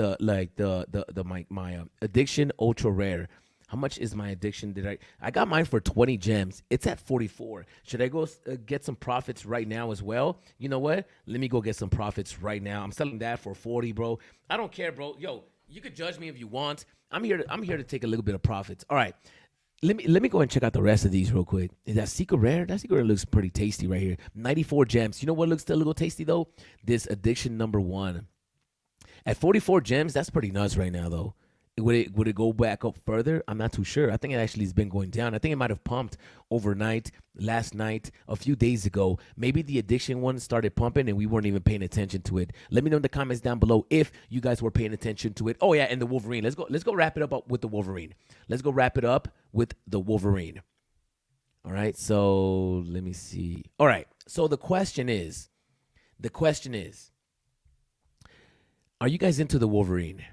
my addiction ultra rare. How much is my addiction? I got mine for 20 gems. It's at 44. Should I go get some profits right now as well? You know what? Let me go get some profits right now. I'm selling that for 40, bro. I don't care, bro. Yo, you could judge me if you want. I'm here to take a little bit of profits. All right. Let me go and check out the rest of these real quick. Is that secret rare? That secret rare looks pretty tasty right here. 94 gems. You know what looks still a little tasty though? This addiction number 1. At 44 gems, that's pretty nuts right now though. Would it go back up further? I'm not too sure. I think it actually has been going down. I think it might have pumped overnight, last night, a few days ago. Maybe the addiction one started pumping and we weren't even paying attention to it. Let me know in the comments down below if you guys were paying attention to it. Oh yeah, and the Wolverine. Let's go wrap it up with the Wolverine. Let's go wrap it up with the Wolverine. All right. So let me see. All right. So the question is, are you guys into the Wolverine?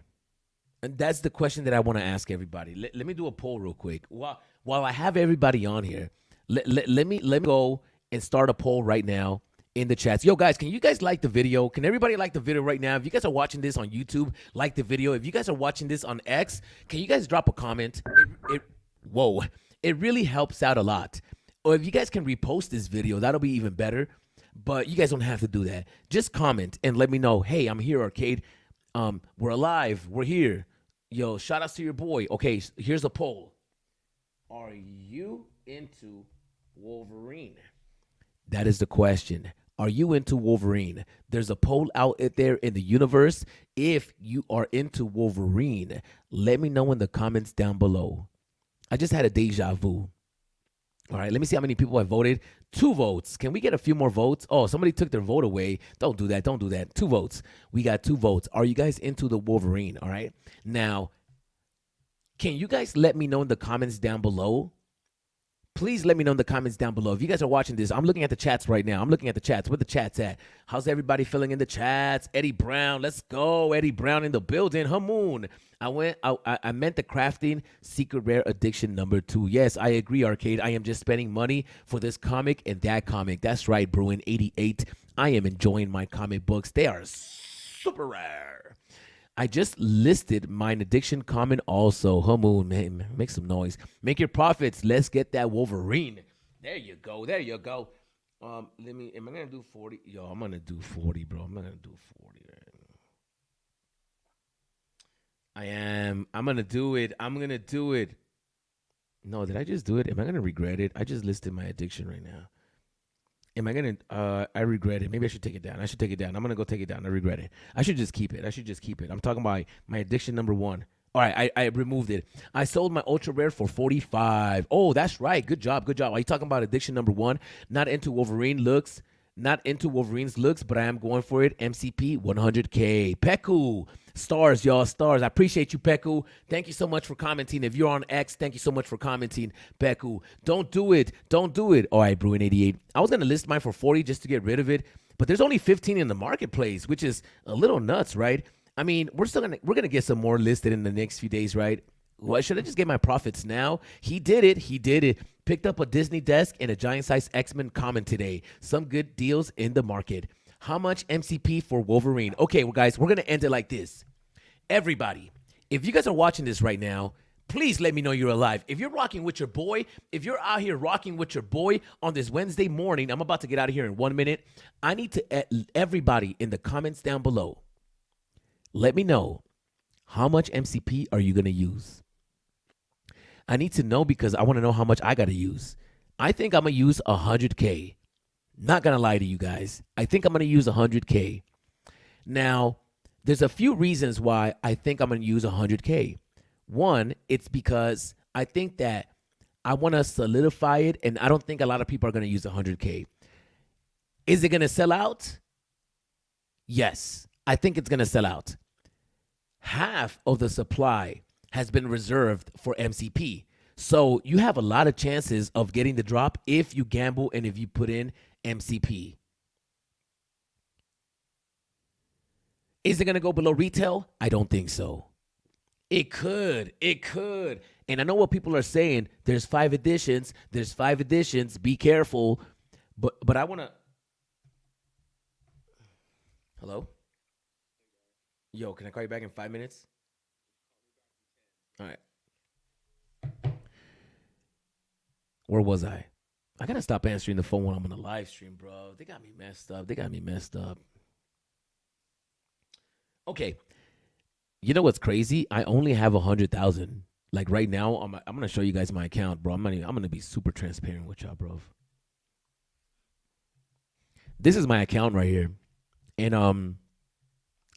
And that's the question that I want to ask everybody. Let me do a poll real quick. While I have everybody on here, let me go and start a poll right now in the chats. Yo, guys, can you guys like the video? Can everybody like the video right now? If you guys are watching this on YouTube, like the video. If you guys are watching this on X, can you guys drop a comment? It really helps out a lot. Or if you guys can repost this video, that'll be even better. But you guys don't have to do that. Just comment and let me know, hey, I'm here, Arcade. We're alive. We're here. Yo, shout outs to your boy. Okay, here's a poll. Are you into Wolverine? That is the question. Are you into Wolverine? There's a poll out there in the universe. If you are into Wolverine, let me know in the comments down below. I just had a deja vu. All right, let me see how many people have voted. 2 votes. Can we get a few more votes? Oh, somebody took their vote away. Don't do that. 2 votes. We got 2 votes. Are you guys into the Wolverine? All right. Now, can you guys let me know in the comments down below? Please let me know in the comments down below. If you guys are watching this, I'm looking at the chats right now. I'm looking at the chats. Where the chats at? How's everybody feeling in the chats? Eddie Brown. Let's go. Eddie Brown in the building. Hamoon. I meant the crafting secret rare addiction number 2. Yes, I agree, Arcade. I am just spending money for this comic and that comic. That's right, Bruin 88. I am enjoying my comic books. They are super rare. I just listed mine addiction comment also. Hamoon, man, make some noise. Make your profits. Let's get that Wolverine. There you go. There you go. Am I gonna do 40? Yo, I'm gonna do 40, bro. I'm not gonna do 40. Right? I am. I'm gonna do it. No, did I just do it? Am I gonna regret it? I just listed my addiction right now. Am I gonna? I regret it. Maybe I should take it down. I'm gonna go take it down. I regret it. I should just keep it. I'm talking about my addiction number 1. All right, I removed it. I sold my ultra rare for 45. Oh, that's right. Good job. Are you talking about addiction number 1? Not into Wolverine's looks, but I am going for it. MCP 100K. Peku. Stars, y'all. Stars. I appreciate you, Peku. Thank you so much for commenting. If you're on X, thank you so much for commenting, Peku. Don't do it. All right, Bruin 88. I was going to list mine for 40 just to get rid of it, but there's only 15 in the marketplace, which is a little nuts, right? I mean, we're gonna get some more listed in the next few days, right? What, should I just get my profits now? He did it. Picked up a Disney desk and a giant size X-Men common today. Some good deals in the market. How much MCP for Wolverine? Okay, well, guys, we're going to end it like this. Everybody, if you guys are watching this right now, please let me know you're alive. If you're rocking with your boy, if you're out here rocking with your boy on this Wednesday morning, I'm about to get out of here in 1 minute. I need to, everybody in the comments down below, let me know how much MCP are you going to use? I need to know because I want to know how much I got to use. I think I'm going to use 100K. Not going to lie to you guys. I think I'm going to use 100K. Now, there's a few reasons why I think I'm going to use 100K. One, it's because I think that I want to solidify it, and I don't think a lot of people are going to use 100K. Is it going to sell out? Yes, I think it's going to sell out. Half of the supply has been reserved for MCP. So you have a lot of chances of getting the drop if you gamble and if you put in MCP. Is it going to go below retail? I don't think so. It could. And I know what people are saying. There's 5 editions. Be careful. But I want to. Hello? Yo, can I call you back in 5 minutes? All right. Where was I? I gotta stop answering the phone when I'm on the live stream, bro. They got me messed up. They got me messed up. Okay. You know what's crazy? I only have 100,000. Like right now, I'm gonna show you guys my account, bro. I'm gonna be super transparent with y'all, bro. This is my account right here, and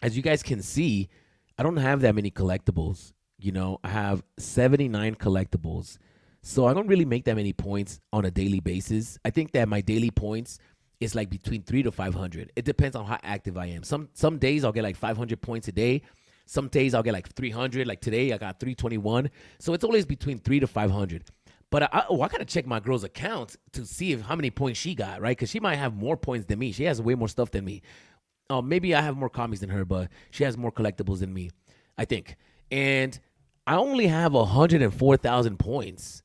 as you guys can see, I don't have that many collectibles. You know, I have 79 collectibles. So I don't really make that many points on a daily basis. I think that my daily points is like between 3 to 500. It depends on how active I am. Some days I'll get like 500 points a day. Some days I'll get like 300. Like today I got 321. So it's always between 3 to 500. But I gotta check my girl's account to see how many points she got, right? Because she might have more points than me. She has way more stuff than me. Maybe I have more comics than her, but she has more collectibles than me, I think. And I only have 104,000 points.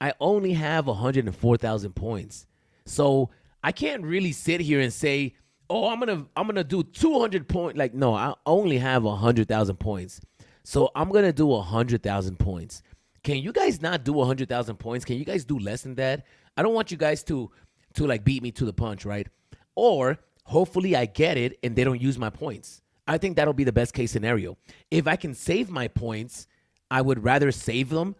I only have 104,000 points. So I can't really sit here and say, "Oh, I'm gonna do 200 points." Like, no, I only have 100,000 points. So I'm gonna do 100,000 points. Can you guys not do 100,000 points? Can you guys do less than that? I don't want you guys to like beat me to the punch, right? Or hopefully I get it and they don't use my points. I think that'll be the best case scenario. If I can save my points, I would rather save them.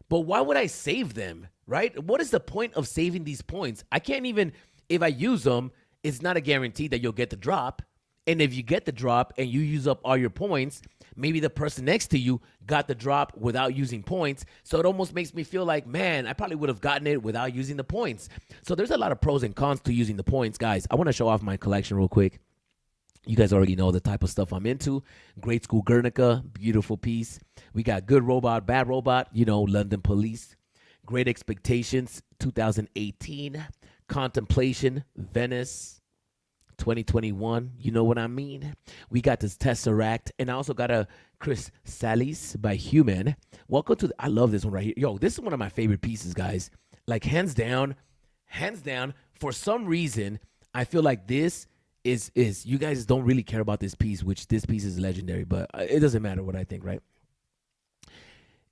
But why would I save them, right? What is the point of saving these points? I can't even, if I use them, it's not a guarantee that you'll get the drop. And if you get the drop and you use up all your points, maybe the person next to you got the drop without using points. So it almost makes me feel like, man, I probably would have gotten it without using the points. So there's a lot of pros and cons to using the points. Guys, I want to show off my collection real quick. You guys already know the type of stuff I'm into. Grade School Guernica, beautiful piece. We got Good Robot, Bad Robot, London Police. Great Expectations, 2018. Contemplation, Venice, 2021. You know what I mean? We got this Tesseract, and I also got a Chris Salis by Human. Welcome to I love this one right here. Yo, this is one of my favorite pieces, guys. Like, hands down, for some reason, I feel like this is you guys don't really care about this piece, which this piece is legendary, but it doesn't matter what I think, right?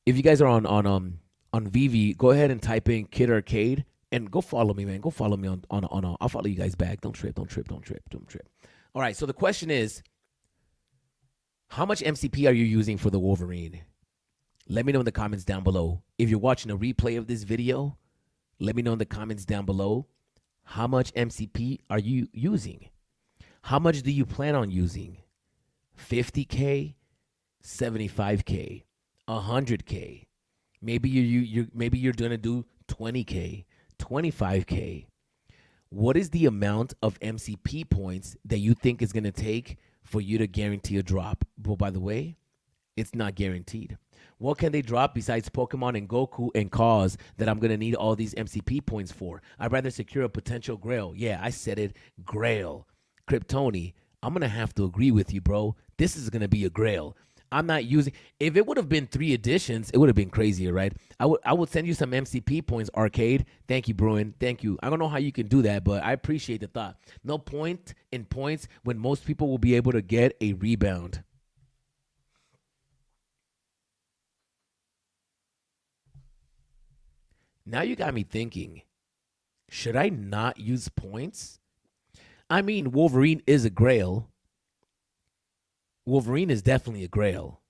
If you guys are on VV, go ahead and type in Kid Arcade and go follow me, man. Go follow me on I'll follow you guys back. Don't trip. All right, so the question is, how much MCP are you using for the Wolverine? Let me know in the comments down below. If you're watching a replay of this video, let me know in the comments down below. How much MCP are you using? How much do you plan on using? 50K, 75K, 100K. Maybe you're gonna do 20K, 25K. What is the amount of MCP points that you think is gonna take for you to guarantee a drop? Well, by the way, it's not guaranteed. What can they drop besides Pokemon and Goku and Cause that I'm gonna need all these MCP points for? I'd rather secure a potential Grail. Yeah, I said it, Grail. Kryptoni, I'm going to have to agree with you, bro. This is going to be a Grail. I'm not using, if it would have been 3 editions, it would have been crazier, right? I would send you some MCP points, Arcade. Thank you, Bruin. Thank you. I don't know how you can do that, but I appreciate the thought. No point in points when most people will be able to get a rebound. Now you got me thinking, should I not use points? I mean, Wolverine is a Grail. Wolverine is definitely a Grail.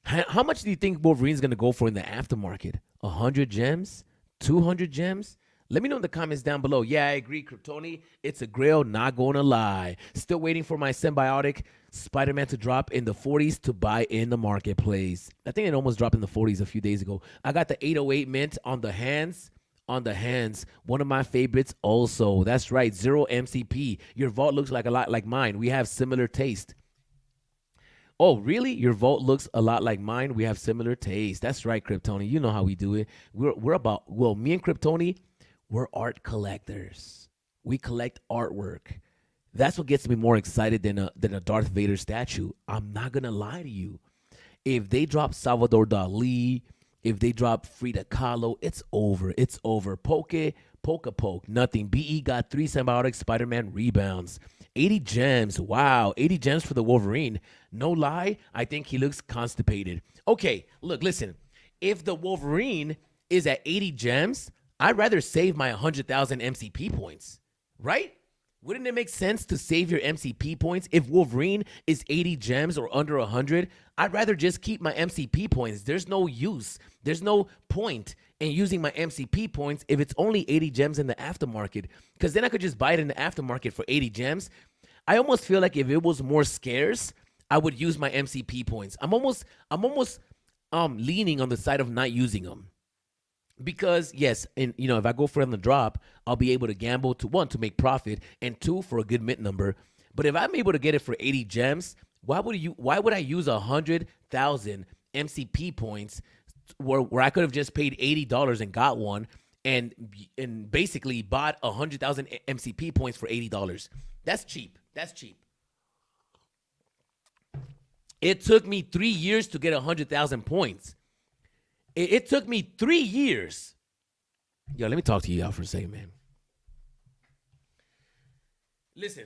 How much do you think Wolverine's going to go for in the aftermarket? 100 gems? 200 gems? Let me know in the comments down below. Yeah, I agree, Kryptoni. It's a Grail, not going to lie. Still waiting for my symbiotic Spider-Man to drop in the 40s to buy in the marketplace. I think it almost dropped in the 40s a few days ago. I got the 808 mint on the hands. One of my favorites also. That's right, 0 MCP. Your vault looks like a lot like mine. We have similar taste. Oh, really? Your vault looks a lot like mine. We have similar taste. That's right, Kryptoni. You know how we do it. We're about, well, me and Kryptoni, we're art collectors. We collect artwork. That's what gets me more excited than a Darth Vader statue. I'm not going to lie to you. If they drop Salvador Dali, if they drop Frida Kahlo, it's over. It's over. Poke, nothing. BE got 3 symbiotic Spider-Man rebounds. 80 gems. Wow. 80 gems for the Wolverine. No lie, I think he looks constipated. Okay, look, listen. If the Wolverine is at 80 gems, I'd rather save my 100,000 MCP points, right? Wouldn't it make sense to save your MCP points? If Wolverine is 80 gems or under 100, I'd rather just keep my MCP points. There's no use. There's no point in using my MCP points if it's only 80 gems in the aftermarket, because then I could just buy it in the aftermarket for 80 gems. I almost feel like if it was more scarce, I would use my MCP points. I'm almost leaning on the side of not using them. Because yes, and if I go for it on the drop, I'll be able to gamble to one, to make profit, and two, for a good mint number. But if I'm able to get it for 80 gems, why would I use 100,000 MCP points where I could have just paid $80 and got one and basically bought 100,000 MCP points for $80? That's cheap. That's cheap. It took me 3 years to get 100,000 points. It took me 3 years. Yo, let me talk to you out for a second, man. Listen.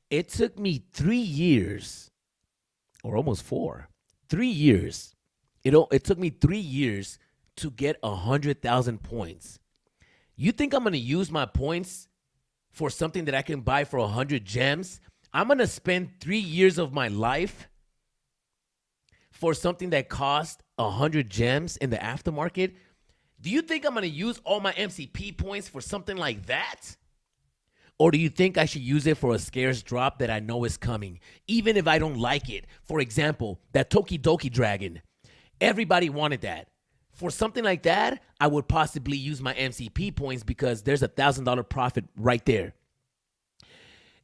It took me 3 years, or almost 4. 3 years. It took me 3 years to get 100,000 points. You think I'm going to use my points for something that I can buy for 100 gems? I'm going to spend 3 years of my life for something that cost 100 gems in the aftermarket? Do you think I'm going to use all my MCP points for something like that? Or do you think I should use it for a scarce drop that I know is coming, even if I don't like it? For example, that Tokidoki Dragon. Everybody wanted that. For something like that, I would possibly use my MCP points because there's $1,000 profit right there.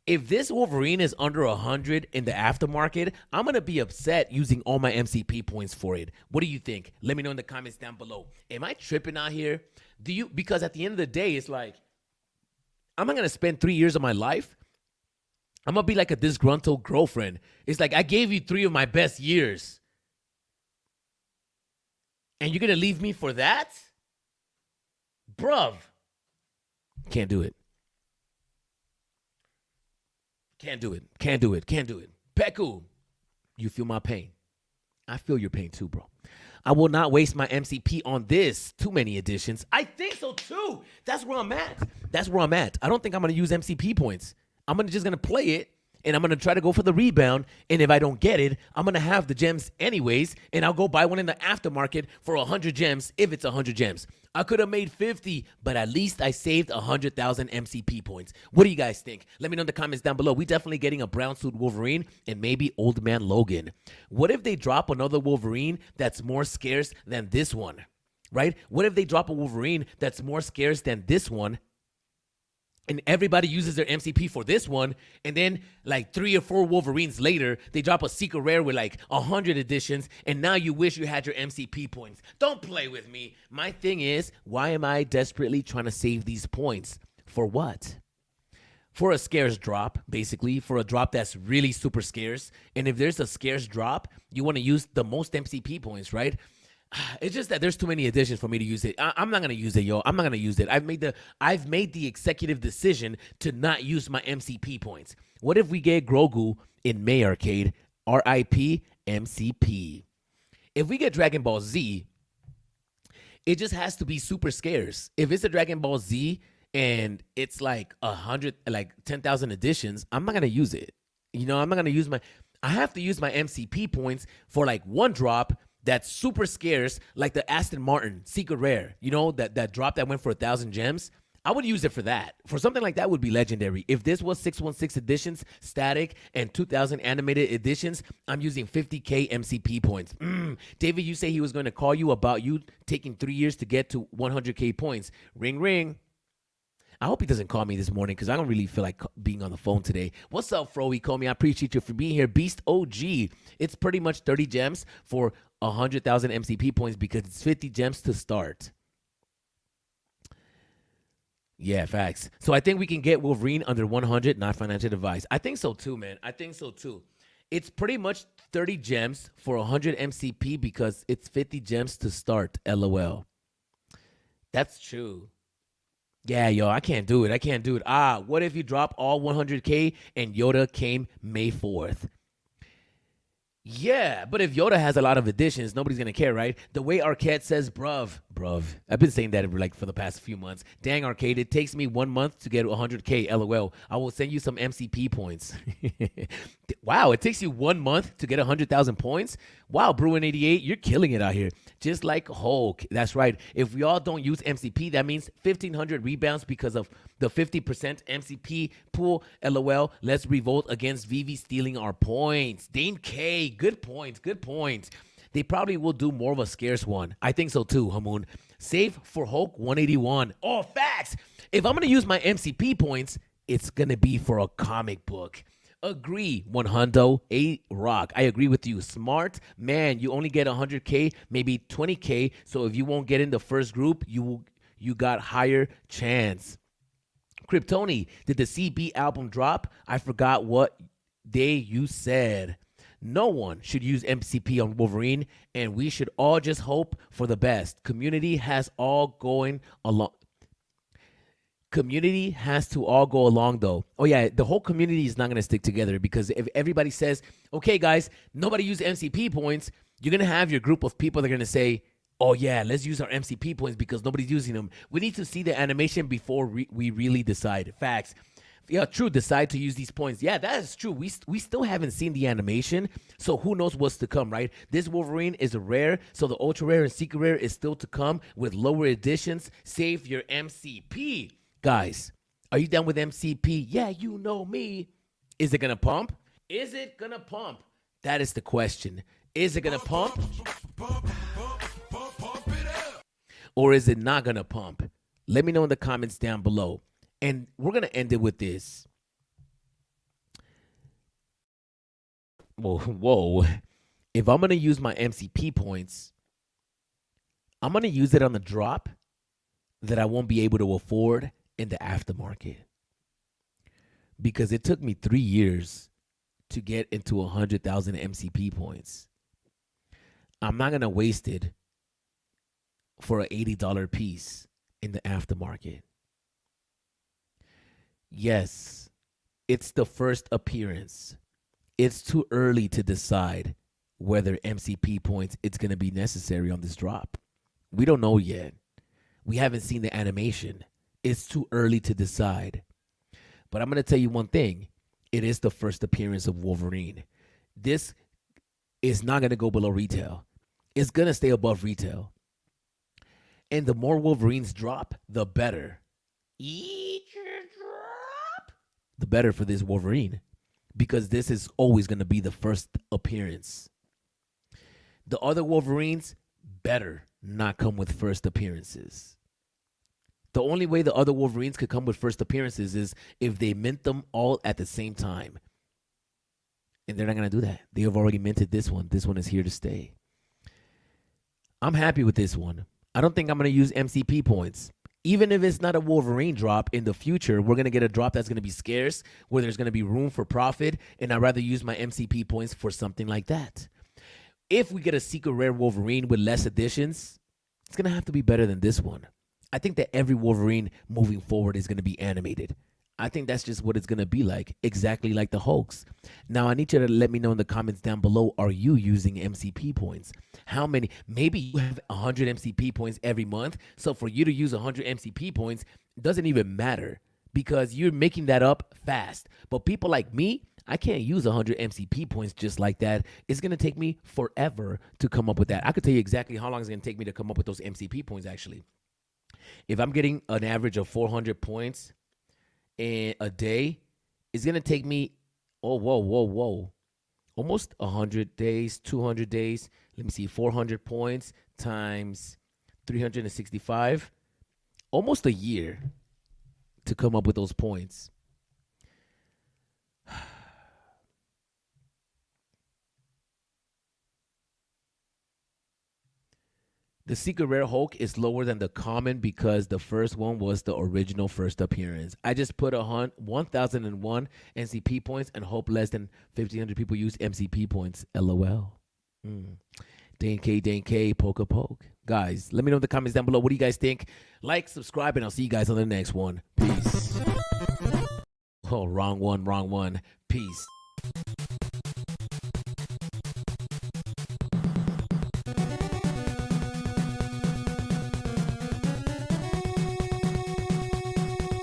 If this Wolverine is under 100 in the aftermarket, I'm going to be upset using all my MCP points for it. What do you think? Let me know in the comments down below. Am I tripping out here? Because at the end of the day, it's like, I'm not going to spend 3 years of my life. I'm going to be like a disgruntled girlfriend. It's like, I gave you 3 of my best years. And you're going to leave me for that? Bruv. Can't do it. Can't do it. Can't do it. Can't do it. Peku, you feel my pain. I feel your pain too, bro. I will not waste my MCP on this. Too many editions. I think so too. That's where I'm at. That's where I'm at. I don't think I'm going to use MCP points. I'm just going to play it, and I'm going to try to go for the rebound. And if I don't get it, I'm going to have the gems anyways, and I'll go buy one in the aftermarket for 100 gems if it's 100 gems. I could have made 50, but at least I saved 100,000 MCP points. What do you guys think? Let me know in the comments down below. We definitely getting a brown suit Wolverine and maybe Old Man Logan. What if they drop another Wolverine that's more scarce than this one, right? What if they drop a Wolverine that's more scarce than this one, and everybody uses their MCP for this one, and then like 3 or 4 Wolverines later, they drop a secret rare with like 100 editions, and now you wish you had your MCP points. Don't play with me. My thing is, why am I desperately trying to save these points? For what? For a scarce drop, basically, for a drop that's really super scarce. And if there's a scarce drop, you want to use the most MCP points, right? It's just that there's too many editions for me to use it. I'm not gonna use it, yo. I'm not gonna use it. I've made the executive decision to not use my MCP points. What if we get Grogu in VeveArcade? RIP MCP. If we get Dragon Ball Z, it just has to be super scarce. If it's a Dragon Ball Z and it's like 100, like 10,000 editions, I'm not gonna use it. I'm not gonna use I have to use my MCP points for like one drop that's super scarce, like the Aston Martin secret rare, that drop that went for 1,000 gems. I would use it for that. For something like that would be legendary. If this was 616 editions, static, and 2,000 animated editions, I'm using 50K MCP points. David, you say he was going to call you about you taking 3 years to get to 100K points. Ring, ring. I hope he doesn't call me this morning because I don't really feel like being on the phone today. What's up, Froey? Call me. I appreciate you for being here. Beast OG. It's pretty much 30 gems for 100,000 MCP points because it's 50 gems to start. Yeah, facts. So I think we can get Wolverine under 100, not financial advice. I think so too, man. I think so too. It's pretty much 30 gems for 100 MCP because it's 50 gems to start. LOL. That's true. Yeah, yo, I can't do it. I can't do it. What if you drop all 100K and Yoda came May 4th? Yeah, but if Yoda has a lot of additions, nobody's gonna care, right? The way Arcade says, bruv. I've been saying that like for the past few months. Dang, Arcade, it takes me 1 month to get 100K. LOL. I will send you some MCP points. Wow, it takes you 1 month to get 100,000 points. Wow, Bruin88, you're killing it out here. Just like Hulk. That's right. If we all don't use MCP, that means 1,500 rebounds because of the 50% MCP pool. LOL. Let's revolt against Vivi stealing our points. Dane K, good points. Good points. They probably will do more of a scarce one. I think so too, Hamoon. Save for Hulk 181. Oh, facts. If I'm going to use my MCP points, it's going to be for a comic book. Agree, 100 A Rock. I agree with you. Smart man, you only get 100K, maybe 20K. So if you won't get in the first group, you got higher chance. Kryptoni, did the CB album drop? I forgot what day you said. No one should use MCP on Wolverine, and we should all just hope for the best. Community has to all go along though. Oh yeah, the whole community is not going to stick together, because if everybody says, okay guys, nobody use MCP points, you're going to have your group of people that are going to say, oh yeah, let's use our MCP points because nobody's using them. We need to see the animation before we really decide. Facts. Yeah, true. Decide to use these points. Yeah, that is true. We still haven't seen the animation, so who knows what's to come, right? This Wolverine is a rare, so the ultra rare and secret rare is still to come with lower editions. Save your MCP. Guys, are you done with MCP? Yeah, you know me. Is it going to pump? Is it going to pump? That is the question. Is it going to pump? Or is it not going to pump? Let me know in the comments down below. And we're going to end it with this. Whoa. If I'm going to use my MCP points, I'm going to use it on the drop that I won't be able to afford in the aftermarket. Because it took me 3 years to get into 100,000 MCP points. I'm not going to waste it for an $80 piece in the aftermarket. Yes, it's the first appearance. It's too early to decide whether MCP points it's going to be necessary on this drop. We don't know yet. We haven't seen the animation. It's too early to decide. But I'm going to tell you one thing. It is the first appearance of Wolverine. This is not going to go below retail. It's going to stay above retail. And the more Wolverines drop, the better. Each drop, the better for this Wolverine. Because this is always going to be the first appearance. The other Wolverines better not come with first appearances. The only way the other Wolverines could come with first appearances is if they mint them all at the same time. And they're not going to do that. They have already minted this one. This one is here to stay. I'm happy with this one. I don't think I'm going to use MCP points. Even if it's not a Wolverine drop in the future, we're going to get a drop that's going to be scarce, where there's going to be room for profit, and I'd rather use my MCP points for something like that. If we get a secret rare Wolverine with less additions, it's going to have to be better than this one. I think that every Wolverine moving forward is going to be animated. I think that's just what it's going to be like, exactly like the Hulks. Now, I need you to let me know in the comments down below, are you using MCP points? How many? Maybe you have 100 MCP points every month. So for you to use 100 MCP points doesn't even matter because you're making that up fast. But people like me, I can't use 100 MCP points just like that. It's going to take me forever to come up with that. I could tell you exactly how long it's going to take me to come up with those MCP points, actually. If I'm getting an average of 400 points in a day, it's going to take me, almost 100 days, 200 days. Let me see, 400 points times 365. Almost a year to come up with those points. The secret rare Hulk is lower than the common because the first one was the original first appearance. I just put 1,001 MCP points and hope less than 1,500 people use MCP points. LOL. Dane K, Poke a Poke. Guys, let me know in the comments down below. What do you guys think? Like, subscribe, and I'll see you guys on the next one. Peace. Oh, wrong one. Peace.